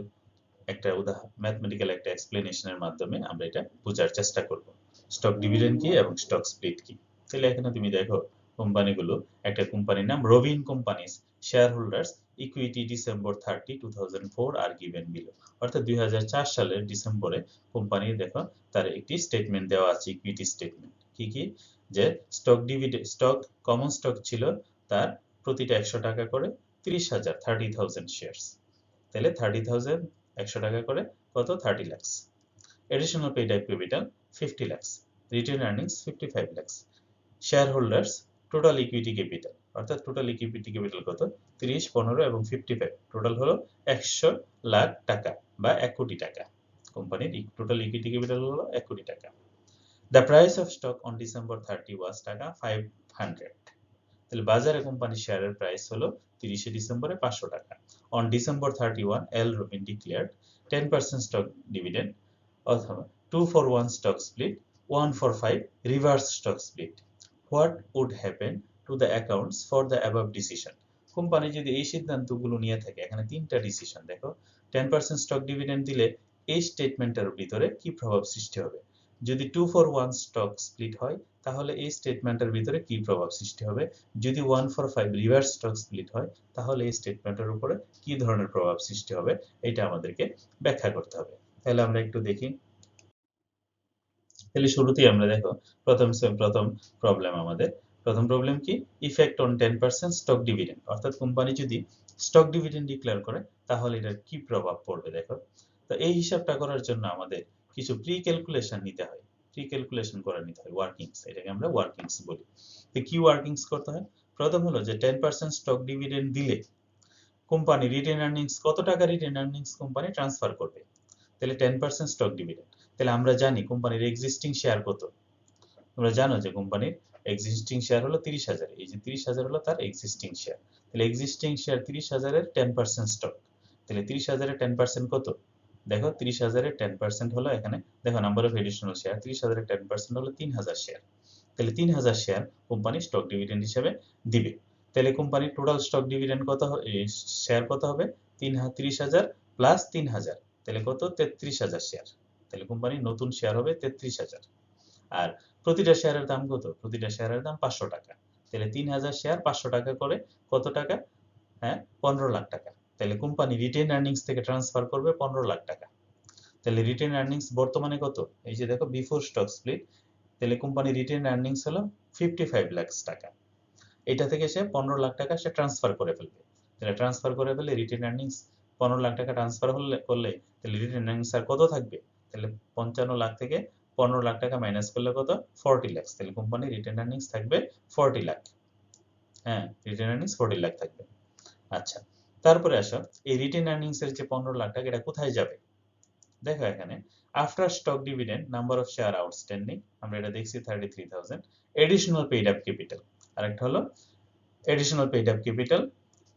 A: একটা এক্সপ্লেনেশনের মাধ্যমে আমরা এটা বোঝার চেষ্টা করব। স্টক ডিভিডেন্ড কি এবং স্টক স্প্লিট কি। তাহলে এখানে তুমি দেখো, কোম্পানিগুলো, একটা কোম্পানির নাম Robin companies, share holders equity December 30, 2004 are given below, অর্থাৎ 2004 সালের ডিসেম্বরে কোম্পানির দেখো তার একটি স্টেটমেন্ট দেওয়া আছে, ইকুইটি স্টেটমেন্ট। কি কি, যে stock dividend, stock common stock ছিল তার প্রতিটা 100 টাকা করে 30,000 শেয়ারস। তাহলে 30,000 100 টাকা করে কত, 30 lakhs। Additional paid up capital 50 lakhs, retained earnings 55 lakhs, shareholders total equity capital, অর্থাৎ টোটাল ইকুইটি ক্যাপিটাল কত, 30, 15 এবং 55, টোটাল হলো 100 লাখ টাকা বা 1 কোটি টাকা। কোম্পানির টোটাল ইকুইটি ক্যাপিটাল হলো 1 কোটি টাকা। The price of stock on December 30 was টাকা 500। তাহলে বাজারে কোম্পানির শেয়ারের প্রাইস হলো 30 ডিসেম্বরে 500 টাকা। On December 31, L. Robin declared 10% stock dividend অথবা 2-for-1 stock split, 1-for-5 reverse stock split. What would happen to the accounts for the above decision? Company যদি এই সিদ্ধান্তগুলো নিয়ে থাকে, এখানে তিনটা ডিসিশন দেখো, 10% স্টক ডিভিডেন্ড দিলে এই স্টেটমেন্টের ভিতরে কি প্রভাব সৃষ্টি হবে, যদি 2-for-1 স্টক স্প্লিট হয় তাহলে এই স্টেটমেন্টের ভিতরে কি প্রভাব সৃষ্টি হবে, যদি 1-for-5 রিভার্স স্টক স্প্লিট হয় তাহলে এই স্টেটমেন্টের উপরে কি ধরনের প্রভাব সৃষ্টি হবে, এটা আমাদেরকে ব্যাখ্যা করতে হবে। তাহলে আমরা একটু দেখি। তাহলে শুরুতেই আমরা দেখো, প্রথম প্রবলেম কি, ইফেক্ট অন 10% স্টক ডিভিডেন্ড, অর্থাৎ কোম্পানি যদি স্টক ডিভিডেন্ড ডিক্লেয়ার করে তাহলে এটার কি প্রভাব পড়বে। দেখো, তো এই হিসাবটা করার জন্য আমাদের কিছু প্রি ক্যালকুলেশন নিতে হয়, ওয়ার্কিংস, এটাকে আমরা ওয়ার্কিংস বলি। তো কি ওয়ার্কিংস করতে হয়, প্রথম হলো যে 10% স্টক ডিভিডেন্ড দিলে কোম্পানি রিটেন আর্নিংস কত টাকা, রিটেন আর্নিংস কোম্পানি ট্রান্সফার করবে। তাহলে 10% স্টক ডিভিডেন্ড, তাহলে আমরা জানি কোম্পানির এক্সিস্টিং শেয়ার কত, তোমরা জানো যে কোম্পানির এক্সিস্টিং শেয়ার হলো 30,000, এই যে 30,000 হলো তার এক্সিস্টিং শেয়ার। তাহলে এক্সিস্টিং শেয়ার 30,000 এর 10% স্টক, তাহলে 30,000 এর 10% কত, দেখো 30,000 এর 10% হলো, এখানে দেখো নাম্বার অফ এডিশনাল শেয়ার, 30,000 এর 10% হলো 3,000 শেয়ার। তাহলে 3,000 শেয়ার কোম্পানি স্টক ডিভিডেন্ড হিসেবে দিবে। তাহলে কোম্পানির টোটাল স্টক ডিভিডেন্ড কত, শেয়ার কত হবে, 30,000 প্লাস 3,000, তাহলে কত, 33,000 শেয়ার। তাহলে কোম্পানির নতুন শেয়ার হবে 33,000। আর প্রতিটা শেয়ারের দাম কত, প্রতিটা শেয়ারের দাম 500 টাকা। তাহলে 3,000 শেয়ার 500 টাকা করে কত টাকা, হ্যাঁ, 15 লাখ টাকা। তাহলে কোম্পানি রিটেন আর্নিংস থেকে ট্রান্সফার করবে 15 লাখ টাকা। তাহলে রিটেন আর্নিংস বর্তমানে কত, এই যে দেখো বিফোর স্টক স্প্লিট, তাহলে কোম্পানি রিটেন আর্নিংস হলো 55 লাখ টাকা। এটা থেকে সে 15 লাখ টাকা সে ট্রান্সফার করে ফেলবে। তাহলে ট্রান্সফার করে ফেলে রিটেন আর্নিংস 15 লাখ টাকা ট্রান্সফার করলে তাহলে রিটেন আর্নিংস আর কত থাকবে, তাহলে 55 লাখ থেকে 15 লাখ টাকা মাইনাস করলে কত 40 লাখ, তাহলে কোম্পানির রিটেন আর্নিংস থাকবে 40 লাখ। হ্যাঁ, রিটেন আর্নিংস 40 লাখ থাকবে। আচ্ছা, তারপরে আসো এই রিটেন আর্নিংস এর যে 15 লাখ টাকা এটা কোথায় যাবে? দেখো এখানে after stock dividend number of share outstanding, আমরা এটা দেখছি 33,000, এডিশনাল পেইড আপ ক্যাপিটাল, আরেকটা হলো এডিশনাল পেইড আপ ক্যাপিটাল,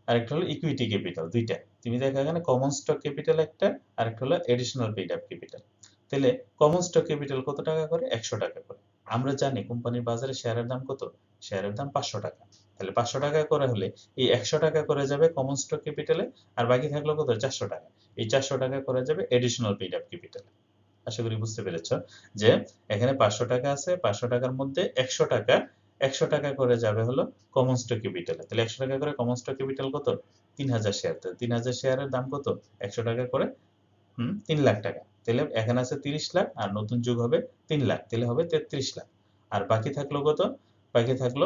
A: আরেকটা হলো ইকুইটি ক্যাপিটাল, দুইটা। তুমি দেখো এখানে কমন স্টক ক্যাপিটাল একটা, আরেকটা হলো এডিশনাল পেইড আপ ক্যাপিটাল। তাহলে কমন স্টক ক্যাপিটাল কত টাকা করে? 100 টাকা করে। আমরা জানি কোম্পানির বাজারে শেয়ারের দাম কত? শেয়ারের দাম 500 টাকা। তাহলে 500 টাকা করে হলে এই 100 টাকা করে যাবে কমন স্টক ক্যাপিটালে, আর বাকি থাকলো কত? 400 টাকা। এই 400 টাকা করে যাবে এডিশনাল পেইড আপ ক্যাপিটালে। আশা করি বুঝতে পেরেছো যে এখানে 500 টাকা আছে, 500 টাকার মধ্যে 100 টাকা করে যাবে হলো কমন স্টক ক্যাপিটালে। তাহলে 100 টাকা করে কমন স্টক ক্যাপিটাল কত? 3000 শেয়ার। তাহলে 3000 শেয়ারের দাম কত? 100 টাকা করে 3 লাখ টাকা। তাহলে এখানে আছে 30 লাখ আর নতুন যোগ হবে 3 লাখ, তাহলে হবে 33 লাখ। আর বাকি থাকলো কত? বাকি থাকলো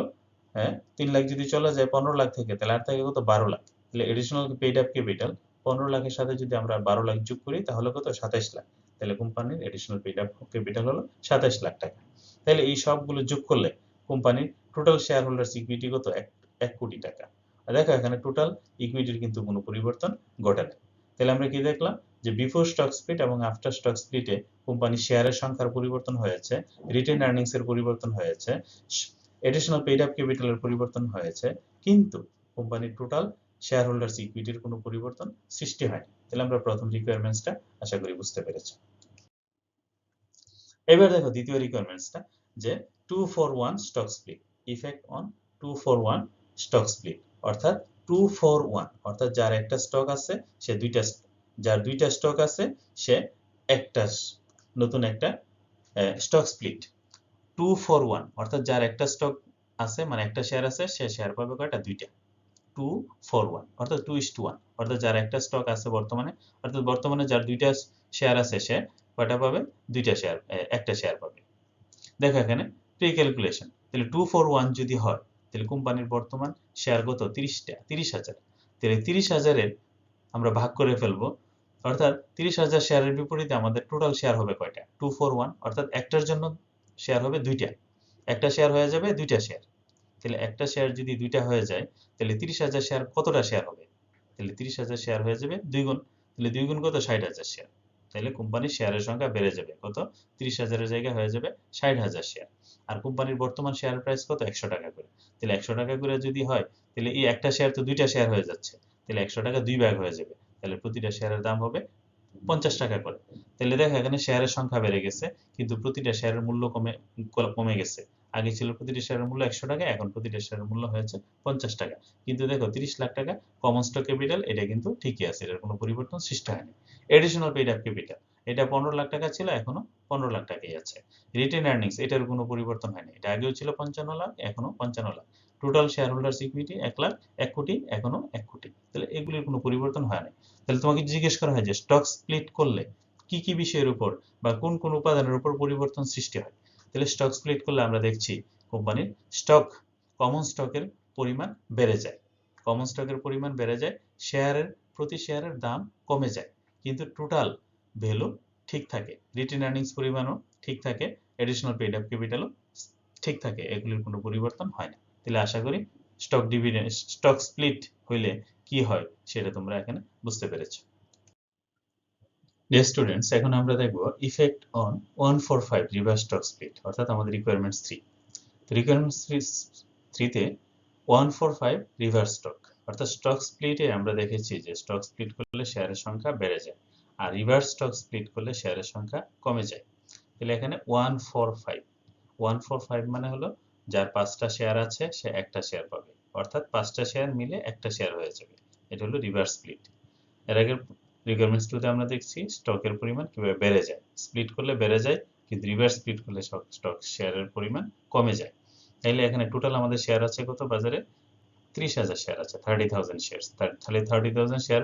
A: 3 লাখ যদি চলে যায় 15 লাখ থেকে, তাহলে আর থাকে কত? 12 লাখ। তাহলে এডিশনাল পেইড আপ ক্যাপিটাল 15 লাখের সাথে যদি আমরা 12 লাখ যোগ করি তাহলে কত? 27 লাখ। তাহলে কোম্পানির এডিশনাল পেইড আপ ক্যাপিটাল হলো 27 লাখ টাকা। তাহলে এই সবগুলো যোগ করলে কোম্পানির টোটাল শেয়ার হোল্ডার্স ইকুইটি কত? 1 কোটি টাকা। আর দেখো এখানে টোটাল ইকুইটির কিন্তু কোনো পরিবর্তন ঘটে না। তাহলে আমরা কি দেখলাম যে বিফোর স্টক স্প্লিট এবং আফটার স্টক স্প্লিটে কোম্পানির শেয়ারের সংখ্যার পরিবর্তন হয়েছে, রিটেন আর্নিংস এর পরিবর্তন হয়েছে, এডিশনাল পেইড আপ ক্যাপিটালের পরিবর্তন হয়েছে, কিন্তু কোম্পানির টোটাল শেয়ার হোল্ডার্স ইকুইটির কোনো পরিবর্তন সৃষ্টি হয়নি। তাহলে আমরা প্রথম রিকোয়ারমেন্টসটা আশা করি বুঝতে পেরেছি। এবার দেখো দ্বিতীয় রিকোয়ারমেন্টসটা যে 2-for-1 stock split, effect on 2-for-1 stock split, অর্থাৎ 2-for-1 অর্থাৎ যার একটা স্টক আছে সে দুইটা, যার দুইটা স্টক আছে সে একটা নতুন একটা স্টক স্প্লিট। 2-for-1 অর্থাৎ যার একটা স্টক আছে মানে একটা শেয়ার আছে সে শেয়ার পাবে কয়টা? দুইটা। 2-for-1 অর্থাৎ 2:1 অর্থাৎ যার একটা স্টক আছে বর্তমানে, অর্থাৎ বর্তমানে যার দুইটা শেয়ার আছে সে কয়টা পাবে? দুইটা শেয়ার, একটা শেয়ার পাবে। দেখো এখানে প্রি ক্যালকুলেশন, তাহলে 2-for-1 যদি হয় তাহলে কোম্পানির বর্তমান শেয়ার কত? 30,000। তাহলে 30,000-এর আমরা ভাগ করে ফেলবো, অর্থাৎ 30,000 শেয়ারের বিপরীতে আমাদের টোটাল শেয়ার হবে কয়টা? 2-for-1 অর্থাৎ একটার জন্য শেয়ার হবে দুইটা, একটা শেয়ার হয়ে যাবে দুইটা শেয়ার। তাহলে একটা শেয়ার যদি দুইটা হয়ে যায় তাহলে 30,000 শেয়ার কতটা শেয়ার হবে? তাহলে 30,000 শেয়ার হয়ে যাবে 2 গুণ। তাহলে 2 গুণ কত? 60,000 শেয়ার। তাহলে কোম্পানির শেয়ারের সংখ্যা বেড়ে যাবে কত? 30,000-এর জায়গায় হয়ে যাবে 60,000 শেয়ার। আর কোম্পানির বর্তমান শেয়ার প্রাইস কত? 100 টাকা করে। তাহলে 100 টাকা করে যদি হয় তাহলে এই একটা শেয়ার তো দুইটা শেয়ার হয়ে যাচ্ছে, তাহলে 100 টাকা দুই ভাগ হয়ে যাবে। তাহলে প্রতিটা শেয়ারের দাম হবে 50 টাকা করে। তাহলে দেখো এখানে শেয়ারের সংখ্যা বেড়ে গেছে কিন্তু প্রতিটা শেয়ারের মূল্য কমে গেছে। আগে ছিল প্রতিটা শেয়ারের মূল্য 100 টাকা, এখন প্রতিটা শেয়ারের মূল্য হয়েছে 50 টাকা। কিন্তু দেখো 30 লাখ টাকা কমন স্টক ক্যাপিটাল, এটা কিন্তু ঠিকই আছে, এটার কোনো পরিবর্তন সৃষ্টি হয়নি। এডিশনাল পেইড আপ ক্যাপিটাল, এটা 15 লাখ টাকা ছিল, এখনো 15 লাখ টাকাই আছে। রিটেন আর্নিংস, এটার কোনো পরিবর্তন হয়নি, এটা আগেও ছিল 55 লাখ, এখনো 55 lakh. Total share holders equity 1 lakh, 1 কোটি, এখনো 1 কোটি। তাহলে এগুলির কোনো পরিবর্তন হয় না। তাহলে তোমাকে জিজ্ঞেস করা হয় যে স্টক স্প্লিট করলে কি কি বিষয়ের উপর বা কোন কোন উপাদানের উপর পরিবর্তন সৃষ্টি হয়? তাহলে স্টক স্প্লিট করলে আমরা দেখছি কোম্পানির স্টক, কমন স্টকের পরিমাণ বেড়ে যায়, কমন স্টকের পরিমাণ বেড়ে যায়, শেয়ারের প্রতি শেয়ারের দাম কমে যায়, কিন্তু টোটাল ভ্যালু ঠিক থাকে, রিটেন আর্নিংস পরিমাণও ঠিক থাকে, এডিশনাল পেইড আপ ক্যাপিটালও ঠিক থাকে, এগুলির কোনো পরিবর্তন হয় না। তাহলে আশা করি স্টক ডিভিডেন্ড, স্টক স্প্লিট হইলে কি হয় সেটা তোমরা এখানে বুঝতে পেরেছো। ডিয়ার স্টুডেন্টস, এখন আমরা দেখব effect on 1-for-5 reverse stock split, অর্থাৎ আমাদের রিকোয়ারমেন্টস 3। তো রিকোয়ারমেন্টস 3-তে 1-for-5 রিভার্স স্টক, অর্থাৎ স্টক স্প্লিটে আমরা দেখেছি যে স্টক স্প্লিট করলে শেয়ারের সংখ্যা বেড়ে যায় আর রিভার্স স্টক স্প্লিট করলে শেয়ারের সংখ্যা কমে যায়। তাহলে এখানে 1-for-5, 1-for-5 মানে হলো যার 5টা শেয়ার আছে সে একটা শেয়ার পাবে, অর্থাৎ 5টা শেয়ার মিলে একটা শেয়ার হয়ে যাবে, এটা হলো রিভার্স স্প্লিট। এর আগে রিকোয়ারমেন্টস 2-তে আমরা দেখছি স্টকের পরিমাণ কিভাবে বেড়ে যায়, স্প্লিট করলে বেড়ে যায় কিন্তু রিভার্স স্প্লিট করলে স্টক শেয়ারের পরিমাণ কমে যায়। তাইলে এখানে টোটাল আমাদের শেয়ার আছে কত? বাজারে 30,000 শেয়ার আছে, 30,000 শেয়ার। তাহলে 30,000 শেয়ার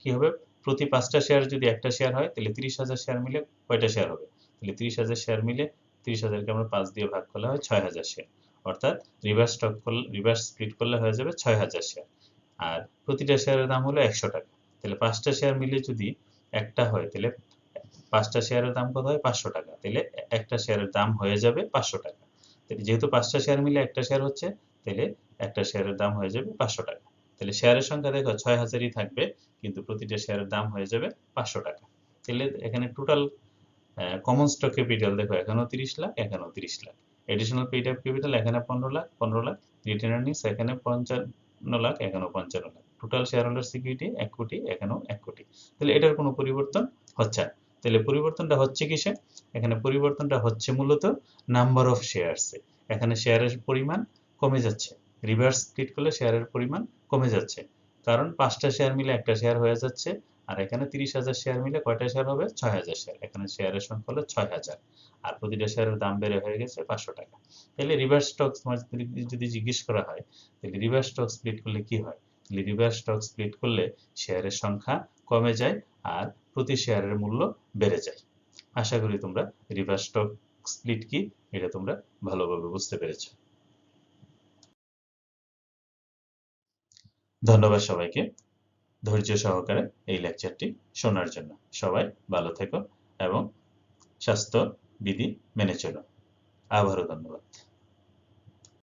A: কি হবে? প্রতি 5টা শেয়ার যদি একটা শেয়ার হয় তাহলে 30,000 শেয়ার মিলে কয়টা শেয়ার হবে? তাহলে 30,000 শেয়ার মিলে 30,000-কে আমরা 5 দিয়ে ভাগ করলে হয় 6,000 শেয়ার, অর্থাৎ রিভার্স স্টক করলে, রিভার্স স্প্লিট করলে হয়ে যাবে 6,000 শেয়ার। আর প্রতিটা শেয়ারের দাম হলো 100 টাকা। তাহলে 5টা শেয়ার মিলে যদি একটা হয় তাহলে 5টা শেয়ারের দাম কত হয় 500 টাকা, তাহলে একটা শেয়ারের দাম হয়ে যাবে 500 টাকা। তাহলে যেহেতু 5টা শেয়ার মিলে একটা শেয়ার হচ্ছে, তাহলে একটা শেয়ারের দাম হয়ে যাবে 500 টাকা। তাহলে শেয়ারের সংখ্যা দেখো 6000ই থাকবে, কিন্তু প্রতিটা শেয়ারের দাম হয়ে যাবে 500 টাকা। তাহলে এখানে টোটাল কমন স্টক ক্যাপিটাল দেখো এখানেও 30 লাখ, এখানেও 30 lakh. Additional paid up capital এখানে 15 লাখ, 15 লাখ। রিটেন আর্নিংস এখানে 55 লাখ, এখানেও 55 lakh. Total share holder security 1 কোটি, এখানেও 1 কোটি। তাহলে এটার কোনো পরিবর্তন হচ্ছে না। তাহলে পরিবর্তনটা হচ্ছে কিসে? এখানে পরিবর্তনটা হচ্ছে মূলত নাম্বার অফ শেয়ারসে। এখানে শেয়ারের পরিমাণ কমে যাচ্ছে। রিভার্স স্প্লিট করলে শেয়ারের পরিমাণ কমে যাচ্ছে, কারণ 5টা শেয়ার মিলে একটা শেয়ার হয়ে যাচ্ছে। আর এখানে 30,000 শেয়ার মিলে কয়টা শেয়ার হবে? 6,000 শেয়ার। এখানে শেয়ারের সংখ্যা হলো 6,000, আর প্রতিটা শেয়ারের দাম বেড়ে হয়ে গেছে 500 টাকা। তাহলে রিভার্স স্টক যদি জিজ্ঞেস করা হয়, তাহলে রিভার্স স্টক স্প্লিট করলে কি হয়? তাহলে রিভার্স স্টক স্প্লিট করলে শেয়ারের সংখ্যা কমে যায় আর প্রতি শেয়ারের মূল্য বেড়ে যায়। আশা করি তোমরা রিভার্স স্টক স্প্লিট কি এটা তোমরা ভালোভাবে বুঝতে পেরেছো। ধন্যবাদ সবাইকে ধৈর্য সহকারে এই লেকচারটি শোনার জন্য। সবাই ভালো থেকো এবং স্বাস্থ্য বিধি মেনে চলো। আবারও ধন্যবাদ।